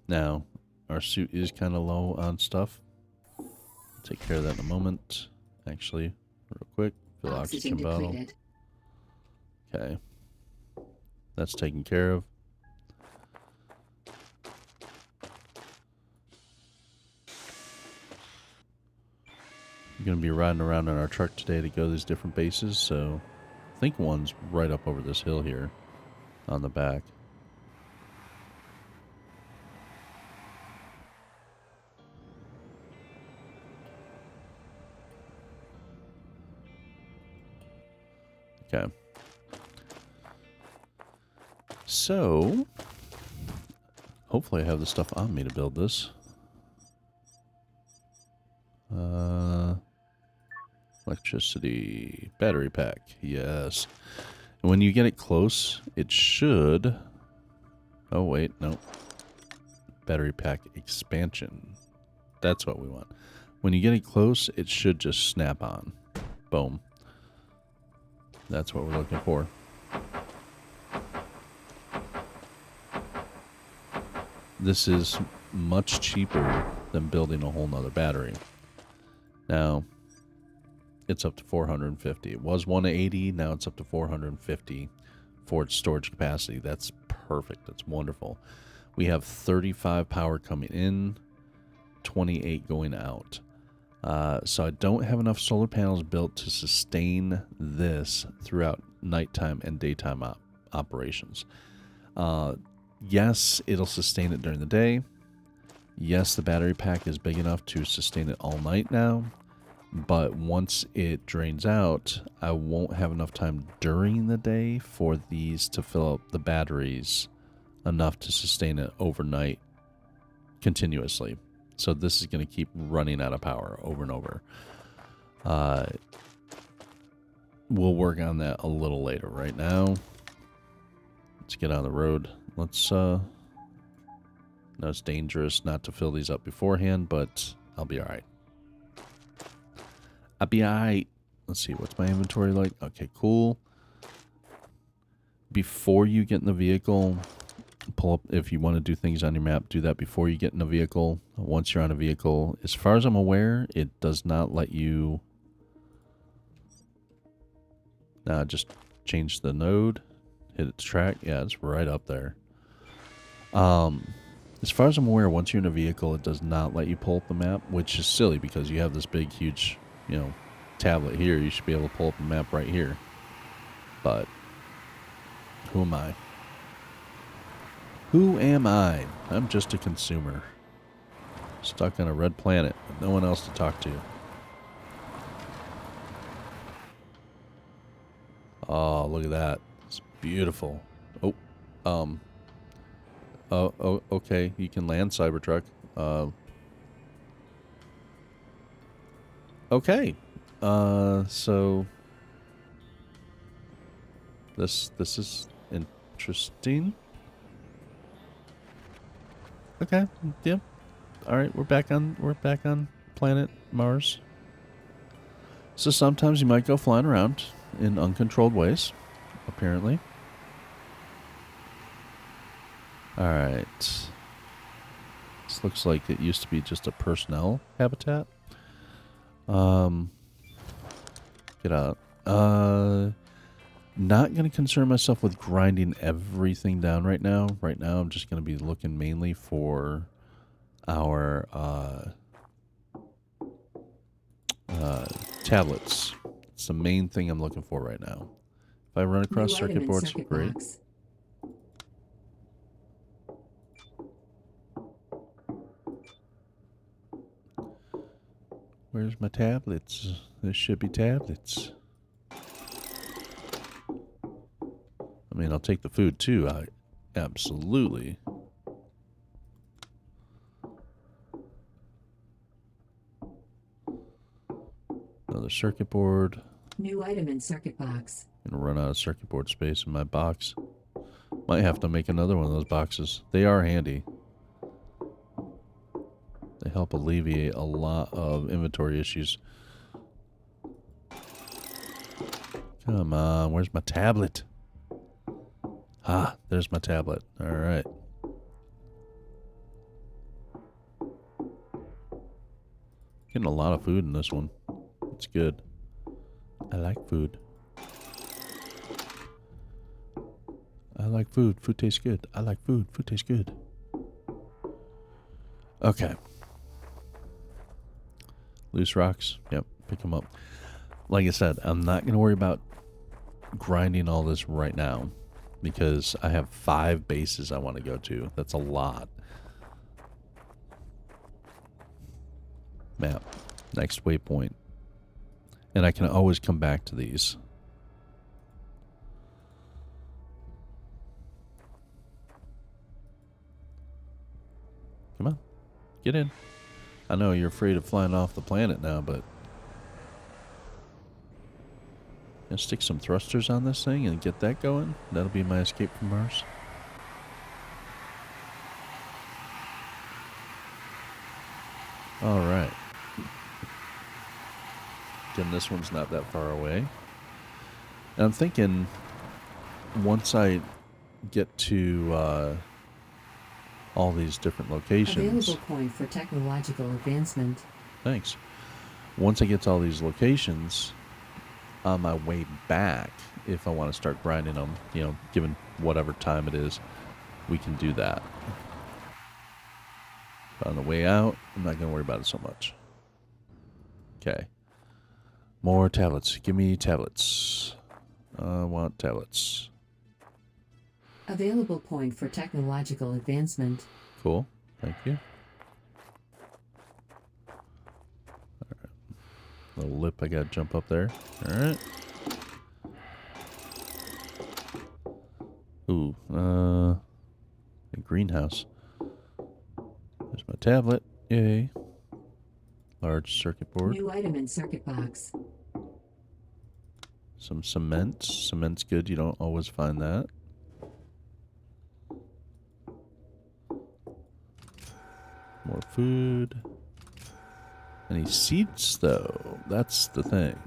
Now, our suit is kind of low on stuff. Take care of that in a moment. Actually, real quick, fill oxygen bottle. Okay. That's taken care of. I'm going to be riding around in our truck today to go to these different bases, so I think one's right up over this hill here on the back. Okay. So, hopefully I have the stuff on me to build this. Electricity. Battery pack. Yes. And when you get it close, it should... Oh, wait. No. Battery pack expansion. That's what we want. When you get it close, it should just snap on. Boom. That's what we're looking for. This is much cheaper than building a whole nother battery. Now, it's up to 450. It was 180, now it's up to 450 for its storage capacity. That's perfect. That's wonderful. We have 35 power coming in, 28 going out. So I don't have enough solar panels built to sustain this throughout nighttime and daytime operations. Yes, it'll sustain it during the day. Yes, the battery pack is big enough to sustain it all night now. But once it drains out, I won't have enough time during the day for these to fill up the batteries enough to sustain it overnight continuously. So this is going to keep running out of power over and over. We'll work on that a little later. Right now, let's get on the road. Let's, no, it's dangerous not to fill these up beforehand, but I'll be all right. I'll be all right. Let's see, what's my inventory like? Okay, cool. Before you get in the vehicle, pull up, if you want to do things on your map, do that before you get in a vehicle. Once you're on a vehicle, as far as I'm aware, it does not let you... just change the node, hit its track. Yeah, it's right up there. As far as I'm aware, once you're in a vehicle, it does not let you pull up the map, which is silly because you have this big, huge, tablet here. You should be able to pull up the map right here. But who am I? Who am I? I'm just a consumer. Stuck on a red planet with no one else to talk to. Oh, look at that. It's beautiful. Oh, okay. You can land, Cybertruck. Okay. So this is interesting. Okay. Yeah. All right. We're back on planet Mars. So sometimes you might go flying around in uncontrolled ways, apparently. All right. This looks like it used to be just a personnel habitat. Get out. Not going to concern myself with grinding everything down right now. Right now, I'm just going to be looking mainly for our tablets. It's the main thing I'm looking for right now. If I run across circuit boards, great. Box. Where's my tablets? There should be tablets. I mean, I'll take the food too. Absolutely. Another circuit board. New item in circuit box. Gonna run out of circuit board space in my box. Might have to make another one of those boxes. They are handy. They help alleviate a lot of inventory issues. Come on, where's my tablet? Ah, there's my tablet. All right. Getting a lot of food in this one. It's good. I like food. I like food. Food tastes good. I like food. Food tastes good. Okay. Loose rocks. Yep, pick them up. Like I said, I'm not going to worry about grinding all this right now because I have 5 bases I want to go to. That's a lot. Map. Next waypoint. And I can always come back to these. Come on. Get in. I know you're afraid of flying off the planet now, but gonna stick some thrusters on this thing and get that going. That'll be my escape from Mars. All right. Again, this one's not that far away. And I'm thinking once I get to all these different locations. Available point for technological advancement. Thanks. Once I get to all these locations, on my way back, if I want to start grinding them, you know, given whatever time it is, we can do that. But on the way out, I'm not going to worry about it so much. Okay. More tablets. Give me tablets. I want tablets. Available point for technological advancement. Cool. Thank you. All right. Little lip, I got to jump up there. All right. Ooh. A greenhouse. There's my tablet. Yay. Large circuit board. New item in circuit box. Some cement. Cement's good. You don't always find that. More food. Any seeds, though? That's the thing.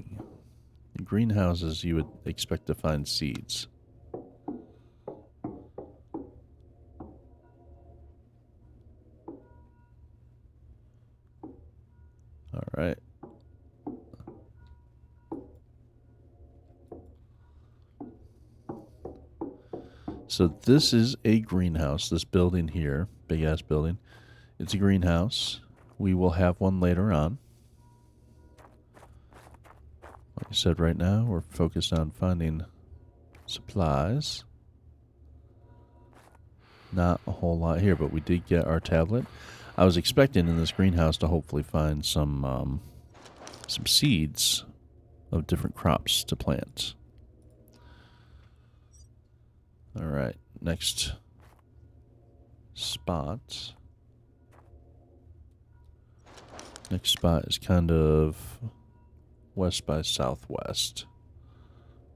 In greenhouses, you would expect to find seeds. All right. So this is a greenhouse, this building here, big ass building. It's a greenhouse. We will have one later on. Like I said, right now we're focused on finding supplies. Not a whole lot here, but we did get our tablet. I was expecting in this greenhouse to hopefully find some seeds of different crops to plant. All right, next spot. Next spot is kind of west by southwest,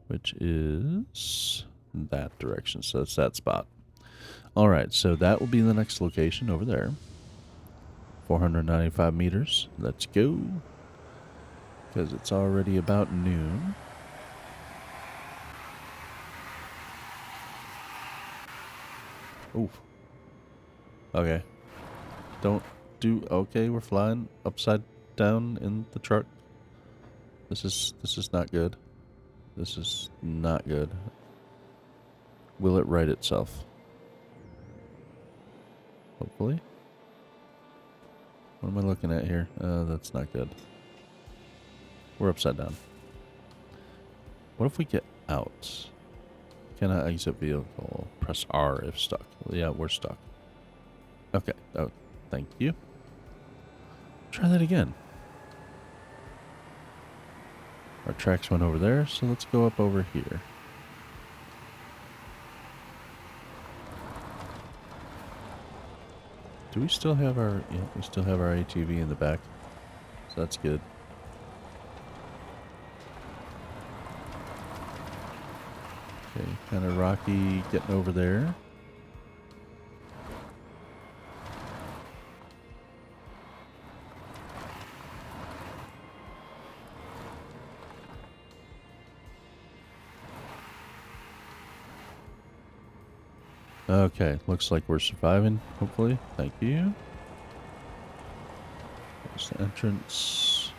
which is that direction. So it's that spot. All right, so that will be the next location over there. 495 meters. Let's go. Because it's already about noon. Ooh. Okay. Don't do... Okay, we're flying upside down in the truck. This is not good. This is not good. Will it right itself? Hopefully. What am I looking at here? That's not good. We're upside down. What if we get out? Cannot exit vehicle. Press R if stuck. Well, yeah, we're stuck. Okay. Oh, thank you. Try that again. Our tracks went over there, so let's go up over here. Do we still have our... Yeah, we still have our ATV in the back. So that's good. Okay, kind of rocky getting over there. Okay, looks like we're surviving, hopefully. Thank you. There's the entrance.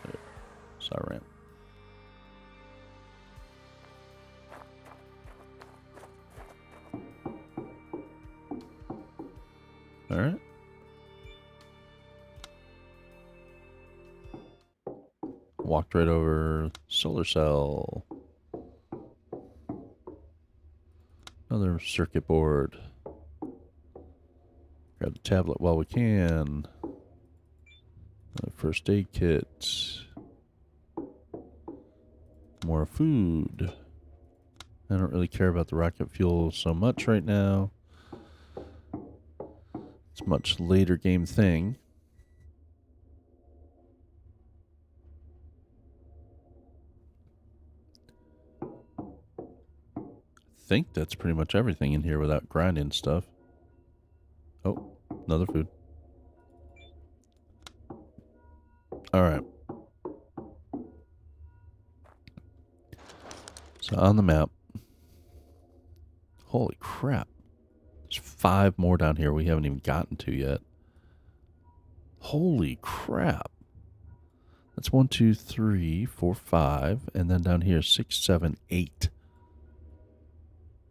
There's our ramp. Alright. Walked right over solar cell. Another circuit board. Grab the tablet while we can. Another first aid kit. More food. I don't really care about the rocket fuel so much right now. It's a much later game thing. I think that's pretty much everything in here without grinding stuff. Oh, another food. Alright. So on the map. Holy crap. There's 5 more down here we haven't even gotten to yet. Holy crap. That's 1, 2, 3, 4, 5. And then down here 6, 7, 8.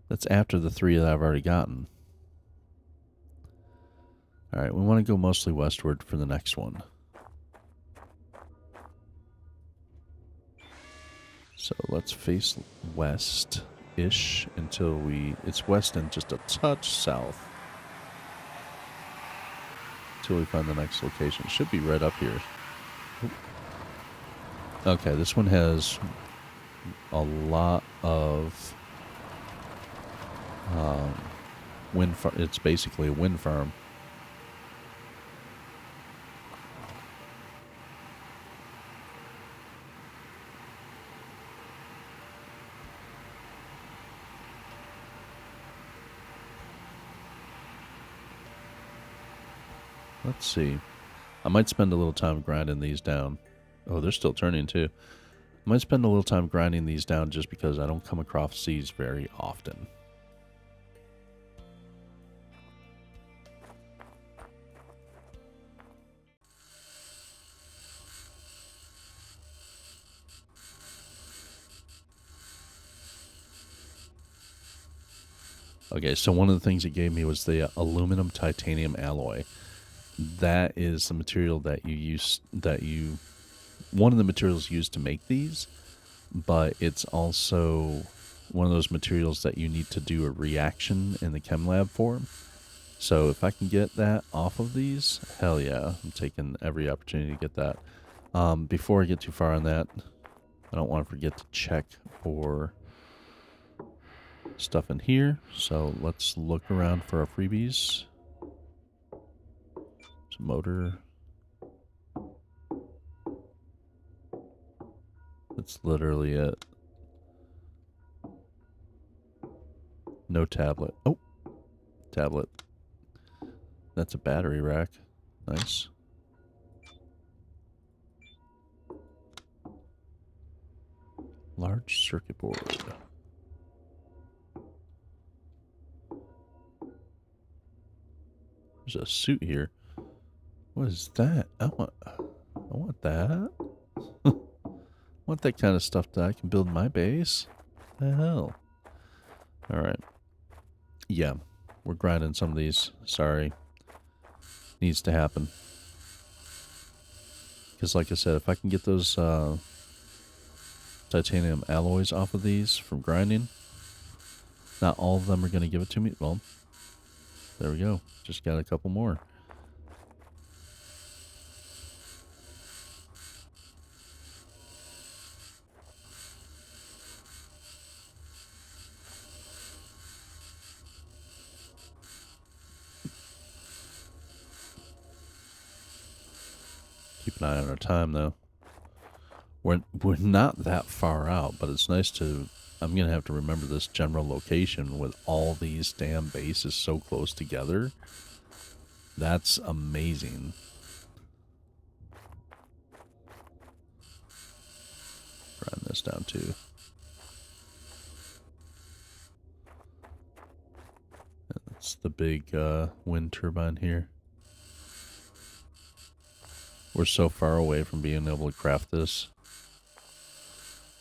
That's after the 3 that I've already gotten. Alright, we want to go mostly westward for the next one. So let's face west-ish until we... It's west and just a touch south. Until we find the next location. It should be right up here. Oop. Okay, this one has a lot of... wind farm. It's basically a wind farm. Let's see. I might spend a little time grinding these down. Oh, they're still turning too. I might spend a little time grinding these down just because I don't come across these very often. Okay, so one of the things it gave me was the aluminum titanium alloy. That is the material that one of the materials used to make these, but it's also one of those materials that you need to do a reaction in the chem lab for. So if I can get that off of these, hell yeah, I'm taking every opportunity to get that. Before I get too far on that, I don't want to forget to check for stuff in here. So let's look around for our freebies. There's a motor. That's literally it. No tablet. Oh, tablet. That's a battery rack. Nice. Large circuit board. There's a suit here. What is that? I want that. I want that kind of stuff that I can build my base. The hell. Alright. Yeah. We're grinding some of these. Sorry. Needs to happen. Because like I said, if I can get those titanium alloys off of these from grinding, not all of them are going to give it to me. Well, there we go. Just got a couple more. Keep an eye on our time, though. We're not that far out, but it's nice to... I'm going to have to remember this general location with all these damn bases so close together. That's amazing. Run this down, too. That's the big wind turbine here. We're so far away from being able to craft this.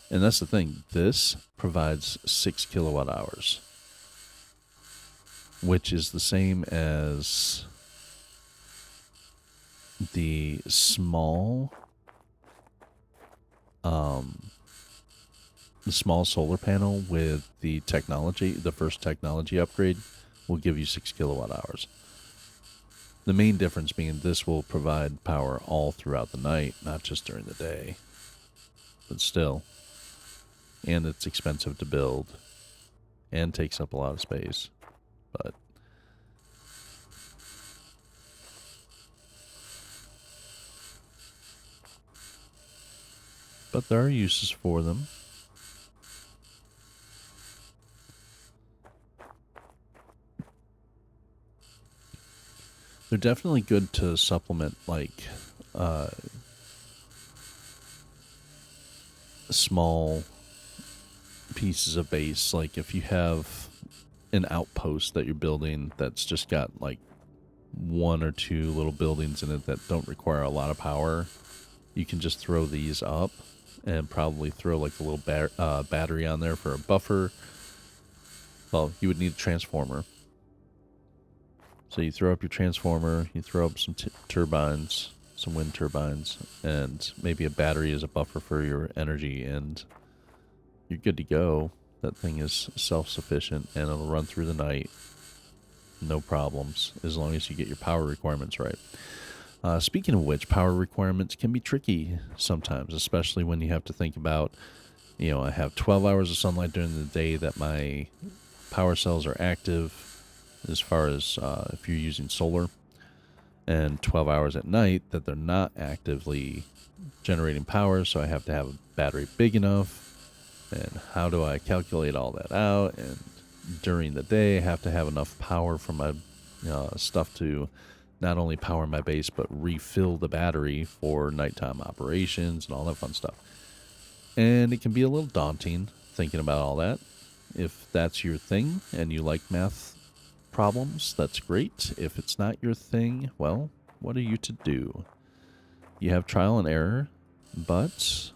And that's the thing. This provides 6 kilowatt hours, which is the same as the small solar panel with the technology. The first technology upgrade will give you 6 kilowatt hours. The main difference being this will provide power all throughout the night, not just during the day. But still. And it's expensive to build. And takes up a lot of space. But there are uses for them. They're definitely good to supplement, like, small pieces of base. Like, if you have an outpost that you're building that's just got, like, 1 or 2 little buildings in it that don't require a lot of power, you can just throw these up and probably throw, like, a little battery on there for a buffer. Well, you would need a transformer. So you throw up your transformer, you throw up some turbines, some wind turbines, and maybe a battery as a buffer for your energy, and you're good to go. That thing is self-sufficient, and it'll run through the night. No problems, as long as you get your power requirements right. Speaking of which, power requirements can be tricky sometimes, especially when you have to think about, you know, I have 12 hours of sunlight during the day that my power cells are active, as far as if you're using solar, and 12 hours at night that they're not actively generating power, so I have to have a battery big enough. And how do I calculate all that out? And during the day, I have to have enough power from my stuff to not only power my base, but refill the battery for nighttime operations and all that fun stuff. And it can be a little daunting thinking about all that. If that's your thing and you like math problems, that's great. If it's not your thing, well, what are you to do? You have trial and error, but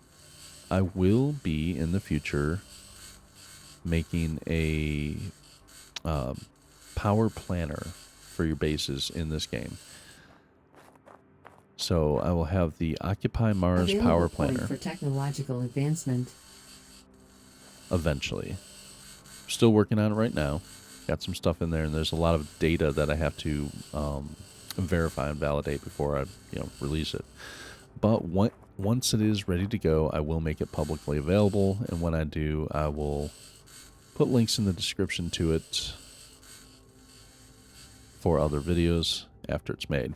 I will be in the future making a power planner for your bases in this game. So I will have the Occupy Mars Available power point planner for technological advancement. eventually. Still working on it right now. got some stuff in there, and there's a lot of data that I have to verify and validate before I release it. But once it is ready to go, I will make it publicly available, and when I do, I will put links in the description to it for other videos after it's made.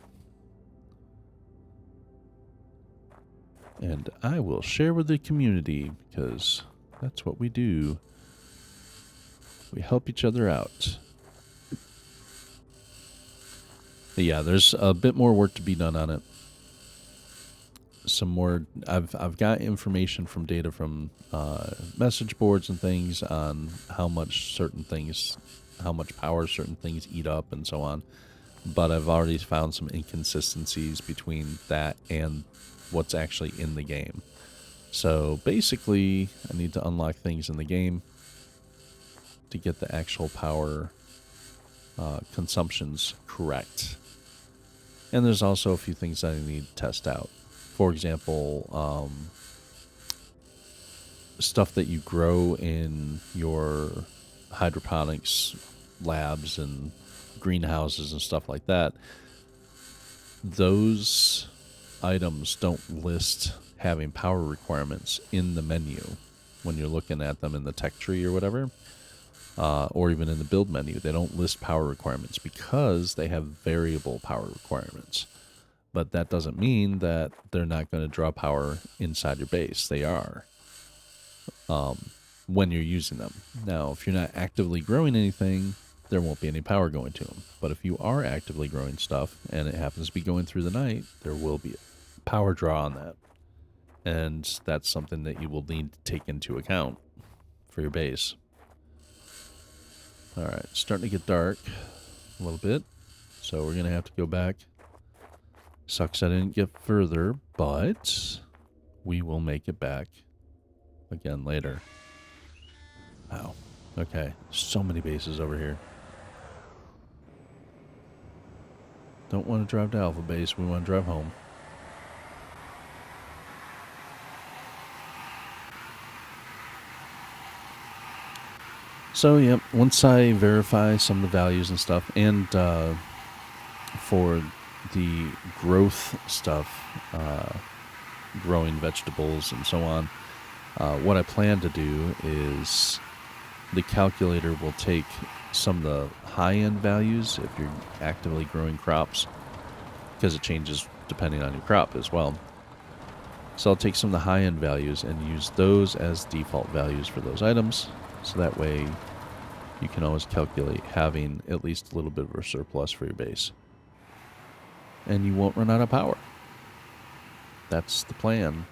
And I will share with the community, because that's what we do. We help each other out. But yeah, there's a bit more work to be done on it. Some more. I've got information from data from message boards and things on how much power certain things eat up and so on. But I've already found some inconsistencies between that and what's actually in the game. So basically, I need to unlock things in the game to get the actual power consumptions correct. And there's also a few things that I need to test out. For example, stuff that you grow in your hydroponics labs and greenhouses and stuff like that. Those items don't list having power requirements in the menu when you're looking at them in the tech tree or whatever, or even in the build menu. They don't list power requirements because they have variable power requirements. But that doesn't mean that they're not going to draw power inside your base. They are, when you're using them. Now, if you're not actively growing anything, there won't be any power going to them. But if you are actively growing stuff and it happens to be going through the night, there will be a power draw on that. And that's something that you will need to take into account for your base. All right, it's starting to get dark a little bit, so we're going to have to go back. Sucks I didn't get further, but we will make it back again later. Wow. Okay, so many bases over here. Don't want to drive to Alpha Base, we want to drive home. So, yeah, once I verify some of the values and stuff, and for the growth stuff, growing vegetables and so on, what I plan to do is the calculator will take some of the high-end values if you're actively growing crops, because it changes depending on your crop as well. So I'll take some of the high-end values and use those as default values for those items, so that way you can always calculate having at least a little bit of a surplus for your base. And you won't run out of power. That's the plan.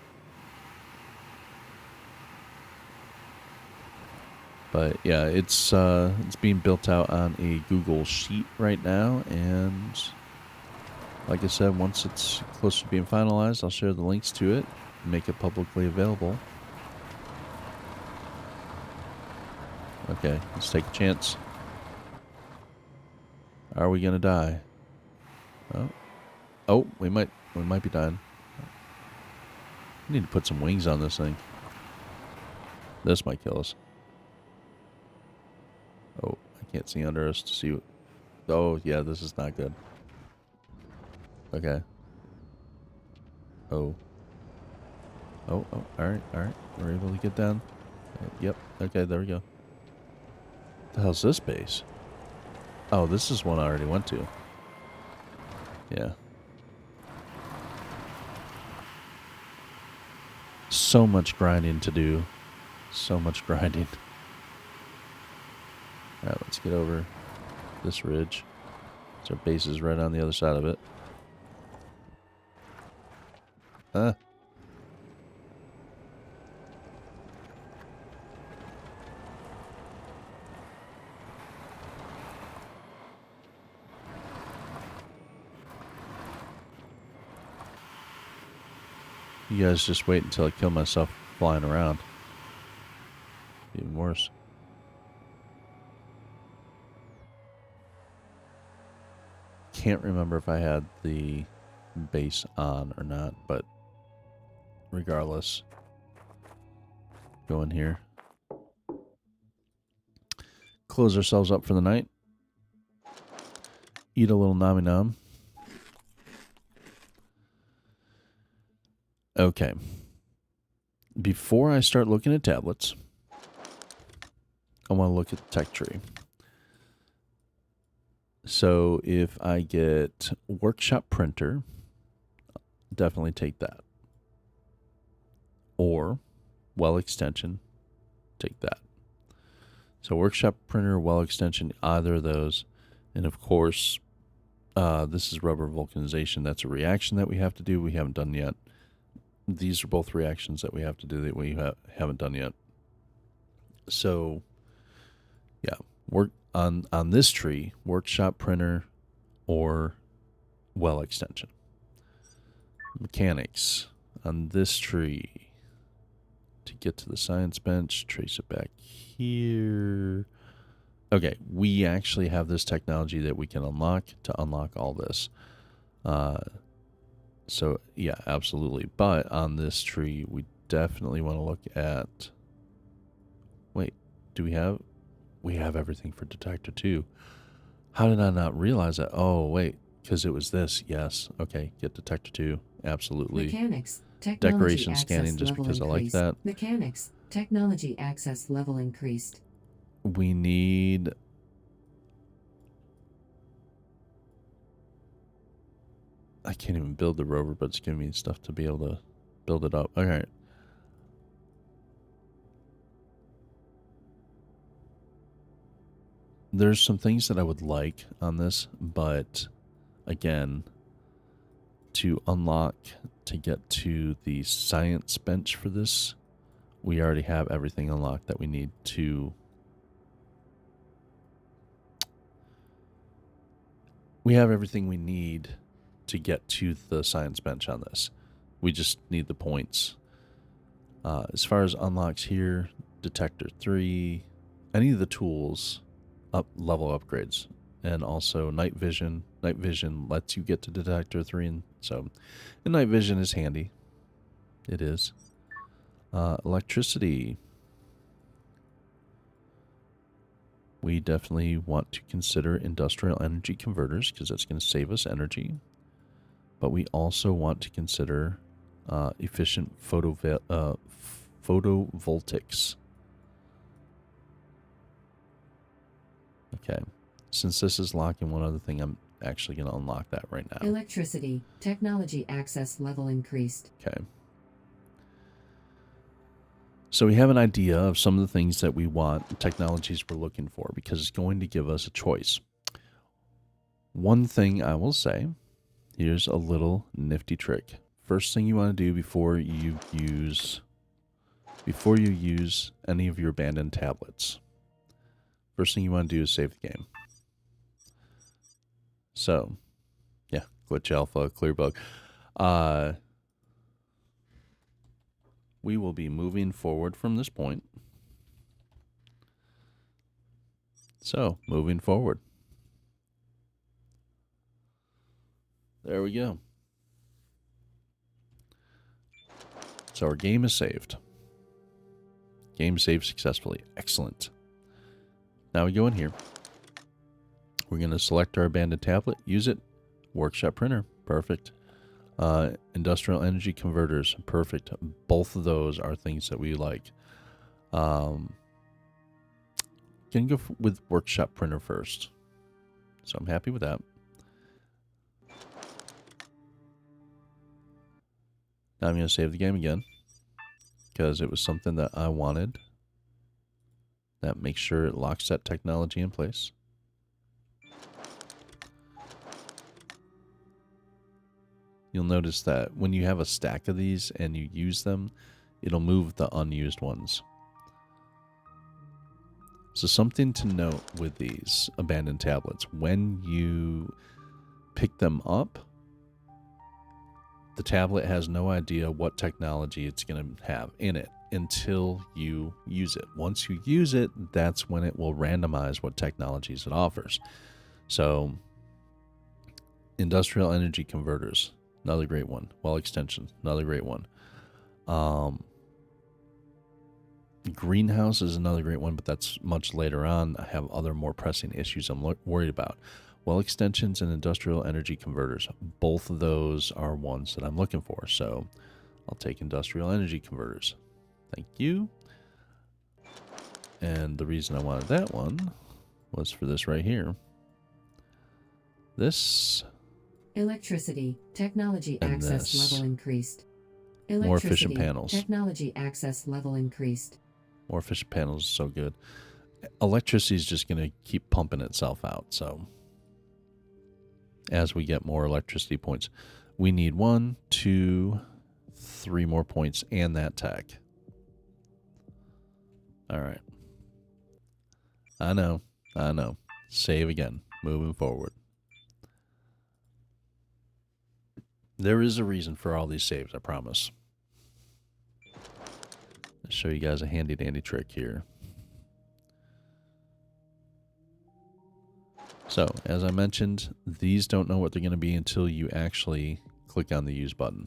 But yeah, it's being built out on a Google Sheet right now, and like I said, once it's close to being finalized, I'll share the links to it and make it publicly available. Okay, let's take a chance. Are we gonna die? Oh, we might be dying. We need to put some wings on this thing. This might kill us. Oh, I can't see under us to see what... Oh, yeah, this is not good. Okay. Oh. Oh, alright. We're able to get down. Yep, okay, there we go. The hell's this base? Oh, this is one I already went to. Yeah. So much grinding to do. So much grinding. Alright, let's get over this ridge. So our base is right on the other side of it. You guys just wait until I kill myself flying around. Even worse. Can't remember if I had the base on or not, but regardless, go in here. Close ourselves up for the night. eat a little nami nom. Okay. Before I start looking at tablets, I want to look at the tech tree. So if I get workshop printer, definitely take that. Or well extension, take that. So workshop printer, well extension, either of those. And of course, this is rubber vulcanization. That's a reaction that we have to do. We haven't done yet. These are both reactions that we have to do that we haven't done yet. So, yeah, work on this tree, workshop printer or well extension. Mechanics on this tree. To get to the science bench, trace it back here. Okay, we actually have this technology that we can unlock to unlock all this. So, yeah, absolutely. But on this tree, we definitely want to look at... Wait, do we have... We have everything for detector 2. How did I not realize that? Oh, wait, because it was this. Yes. Okay, get detector 2. Absolutely. Mechanics. Decoration scanning just because I like that. Mechanics. Technology access level increased. We need... I can't even build the rover, but it's giving me stuff to be able to build it up. All right. There's some things that I would like on this, but again, to unlock, to get to the science bench for this, we already have everything unlocked that we need to... We have everything we need to get to the science bench on this. We just need the points. As far as unlocks here, detector 3, any of the tools, level upgrades, and also night vision. Night vision lets you get to detector 3, and night vision is handy. It is. Electricity. We definitely want to consider industrial energy converters because that's going to save us energy. But we also want to consider efficient photovoltaics. Okay. Since this is locking one other thing, I'm actually going to unlock that right now. Electricity. Technology access level increased. Okay. So we have an idea of some of the things that we want, technologies we're looking for, because it's going to give us a choice. One thing I will say, here's a little nifty trick. First thing you want to do before you use any of your abandoned tablets, first thing you want to do is save the game. So, yeah, glitch alpha, clear bug. We will be moving forward from this point. So, moving forward. There we go. So our game is saved. Game saved successfully. Excellent. Now we go in here. We're going to select our abandoned tablet, use it. Workshop printer. Perfect. Industrial energy converters. Perfect. Both of those are things that we like. Can go with workshop printer first. So I'm happy with that. Now I'm going to save the game again because it was something that I wanted. That makes sure it locks that technology in place. You'll notice that when you have a stack of these and you use them, it'll move the unused ones. So something to note with these abandoned tablets, when you pick them up, the tablet has no idea what technology it's going to have in it until you use it. Once you use it, that's when it will randomize what technologies it offers. So, industrial energy converters, another great one. Well extension, another great one. Greenhouse is another great one, but that's much later on. I have other more pressing issues I'm worried about. Well extensions and industrial energy converters. Both of those are ones that I'm looking for. So I'll take industrial energy converters. Thank you. And the reason I wanted that one was for this right here. This. Electricity. Technology And access this. level increased. More efficient panels. Technology access level increased. More efficient panels is so good. Electricity is just going to keep pumping itself out. So as we get more electricity points, we need 1, 2, 3 more points and that tech. All right. I know. Save again. Moving forward. There is a reason for all these saves, I promise. I'll show you guys a handy dandy trick here. So, as I mentioned, these don't know what they're going to be until you actually click on the use button.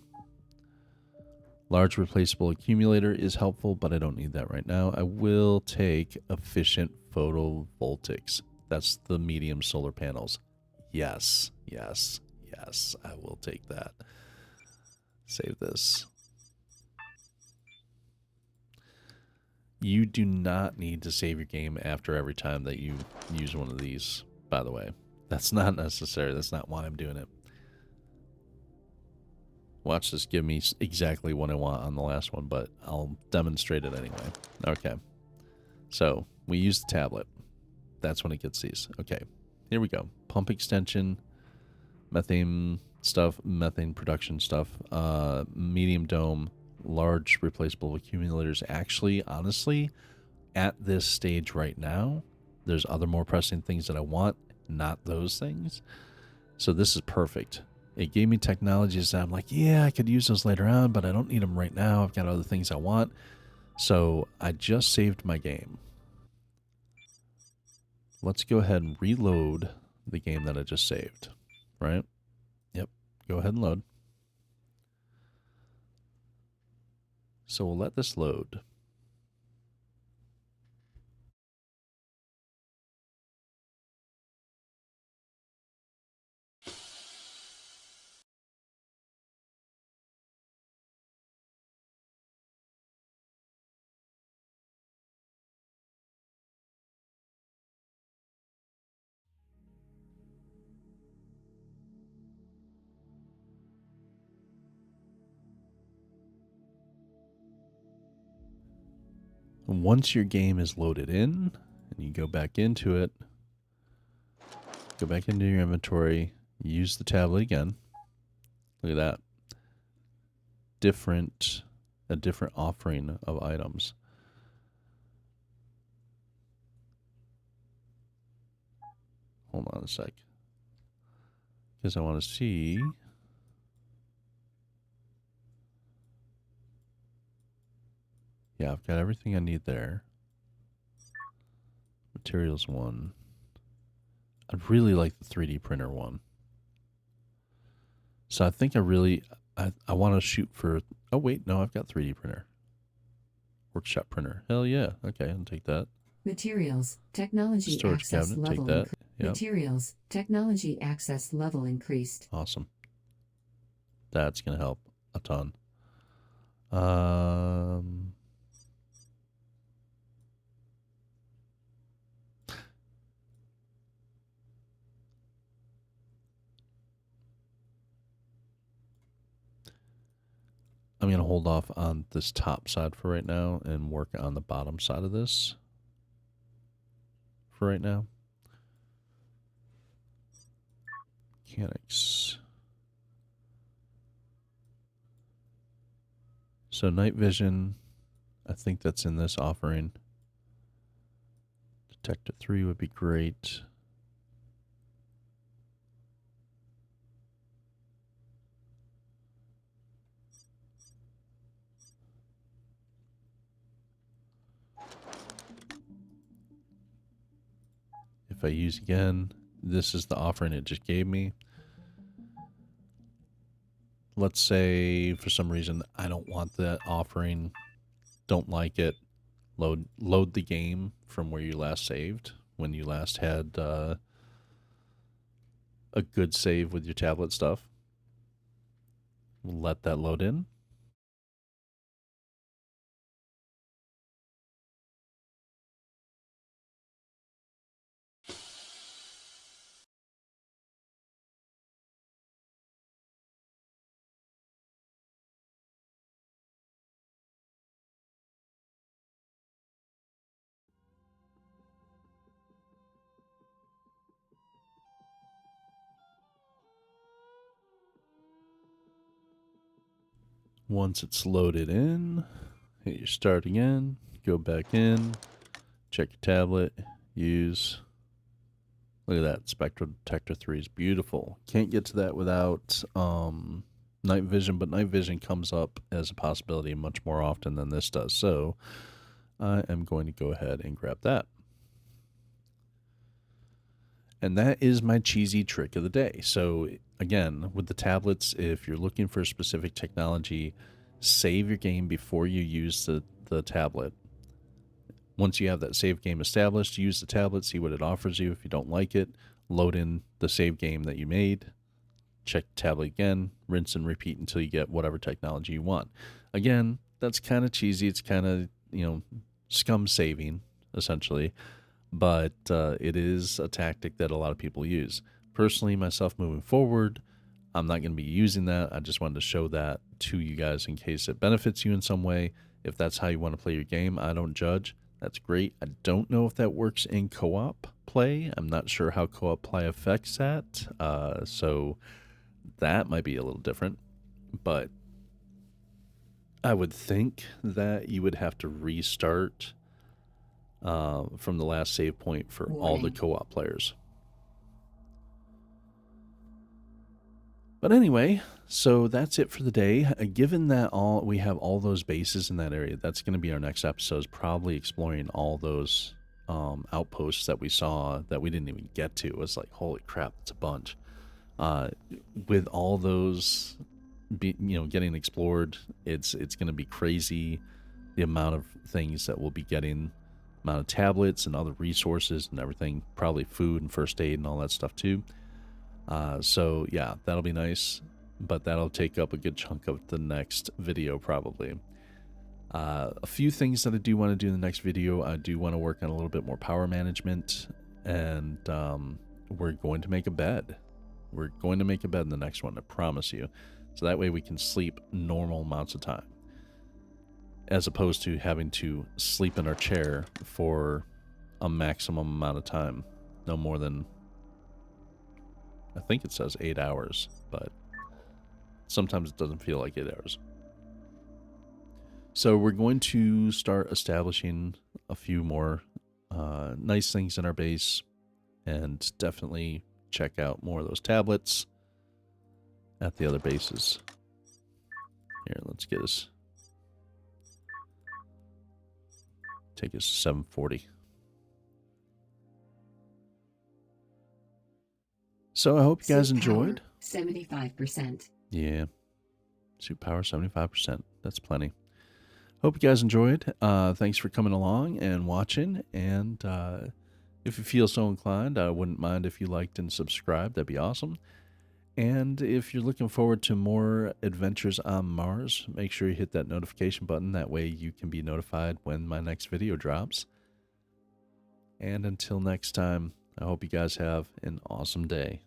Large replaceable accumulator is helpful, but I don't need that right now. I will take efficient photovoltaics. That's the medium solar panels. Yes, yes, yes, I will take that. Save this. You do not need to save your game after every time that you use one of these, by the way. That's not necessary. That's not why I'm doing it. Watch this give me exactly what I want on the last one, but I'll demonstrate it anyway. Okay. So, we use the tablet. That's when it gets these. Okay. Here we go. Pump extension, methane stuff, methane production stuff, medium dome, large replaceable accumulators. Actually, honestly, at this stage right now, there's other more pressing things that I want, not those things. So this is perfect. It gave me technologies that I'm like, yeah, I could use those later on, but I don't need them right now. I've got other things I want. So I just saved my game. Let's go ahead and reload the game that I just saved, right? Yep, go ahead and load. So we'll let this load. Once your game is loaded in, and you go back into it, go back into your inventory, use the tablet again. Look at that. A different offering of items. Hold on a sec. Because I want to see. Yeah, I've got everything I need there. Materials one. I'd really like the 3D printer one. So I think I want to shoot for... Oh, wait, no, I've got 3D printer. Workshop printer. Hell yeah. Okay, I'll take that. Materials. Technology Storage access cabinet, level take that. Yep. Materials. Technology access level increased. Awesome. That's going to help a ton. I'm going to hold off on this top side for right now and work on the bottom side of this for right now. Mechanics. So night vision, I think that's in this offering. Detector 3 would be great. If I use again, this is the offering it just gave me. Let's say for some reason I don't want that offering, don't like it. Load the game from where you last saved, when you last had a good save with your tablet stuff. We'll let that load in. Once it's loaded in, hit your start again, go back in, check your tablet, use. Look at that, Spectral Detector 3 is beautiful. Can't get to that without night vision, but night vision comes up as a possibility much more often than this does. So I am going to go ahead and grab that. And that is my cheesy trick of the day. So again, with the tablets, if you're looking for a specific technology, save your game before you use the tablet. Once you have that save game established, use the tablet, see what it offers you. If you don't like it, load in the save game that you made, check the tablet again, rinse and repeat until you get whatever technology you want. Again, that's kind of cheesy. It's kind of, scum saving, essentially. But it is a tactic that a lot of people use. Personally, myself moving forward, I'm not going to be using that. I just wanted to show that to you guys in case it benefits you in some way. If that's how you want to play your game, I don't judge. That's great. I don't know if that works in co-op play. I'm not sure how co-op play affects that. So that might be a little different. But I would think that you would have to restart from the last save point for all the co-op players. But anyway, so that's it for the day. Given that we have all those bases in that area, that's going to be our next episode, is probably exploring all those outposts that we saw that we didn't even get to. It was like, holy crap, it's a bunch. With all those getting explored, it's going to be crazy the amount of things that we'll be getting, amount of tablets and other resources and everything, probably food and first aid and all that stuff too. So yeah, that'll be nice, but that'll take up a good chunk of the next video probably. A few things that I do want to do in the next video. I do want to work on a little bit more power management, and we're going to make a bed. We're going to make a bed in the next one, I promise you. So that way we can sleep normal amounts of time, as opposed to having to sleep in our chair for a maximum amount of time. No more than, I think it says 8 hours, but sometimes it doesn't feel like 8 hours. So we're going to start establishing a few more nice things in our base, and definitely check out more of those tablets at the other bases. Here, let's get us, take us to 740. So I hope you guys enjoyed. 75%. Yeah. Suit power 75%. That's plenty. Hope you guys enjoyed. Thanks for coming along and watching. And if you feel so inclined, I wouldn't mind if you liked and subscribed. That'd be awesome. And if you're looking forward to more adventures on Mars, make sure you hit that notification button. That way you can be notified when my next video drops. And until next time, I hope you guys have an awesome day.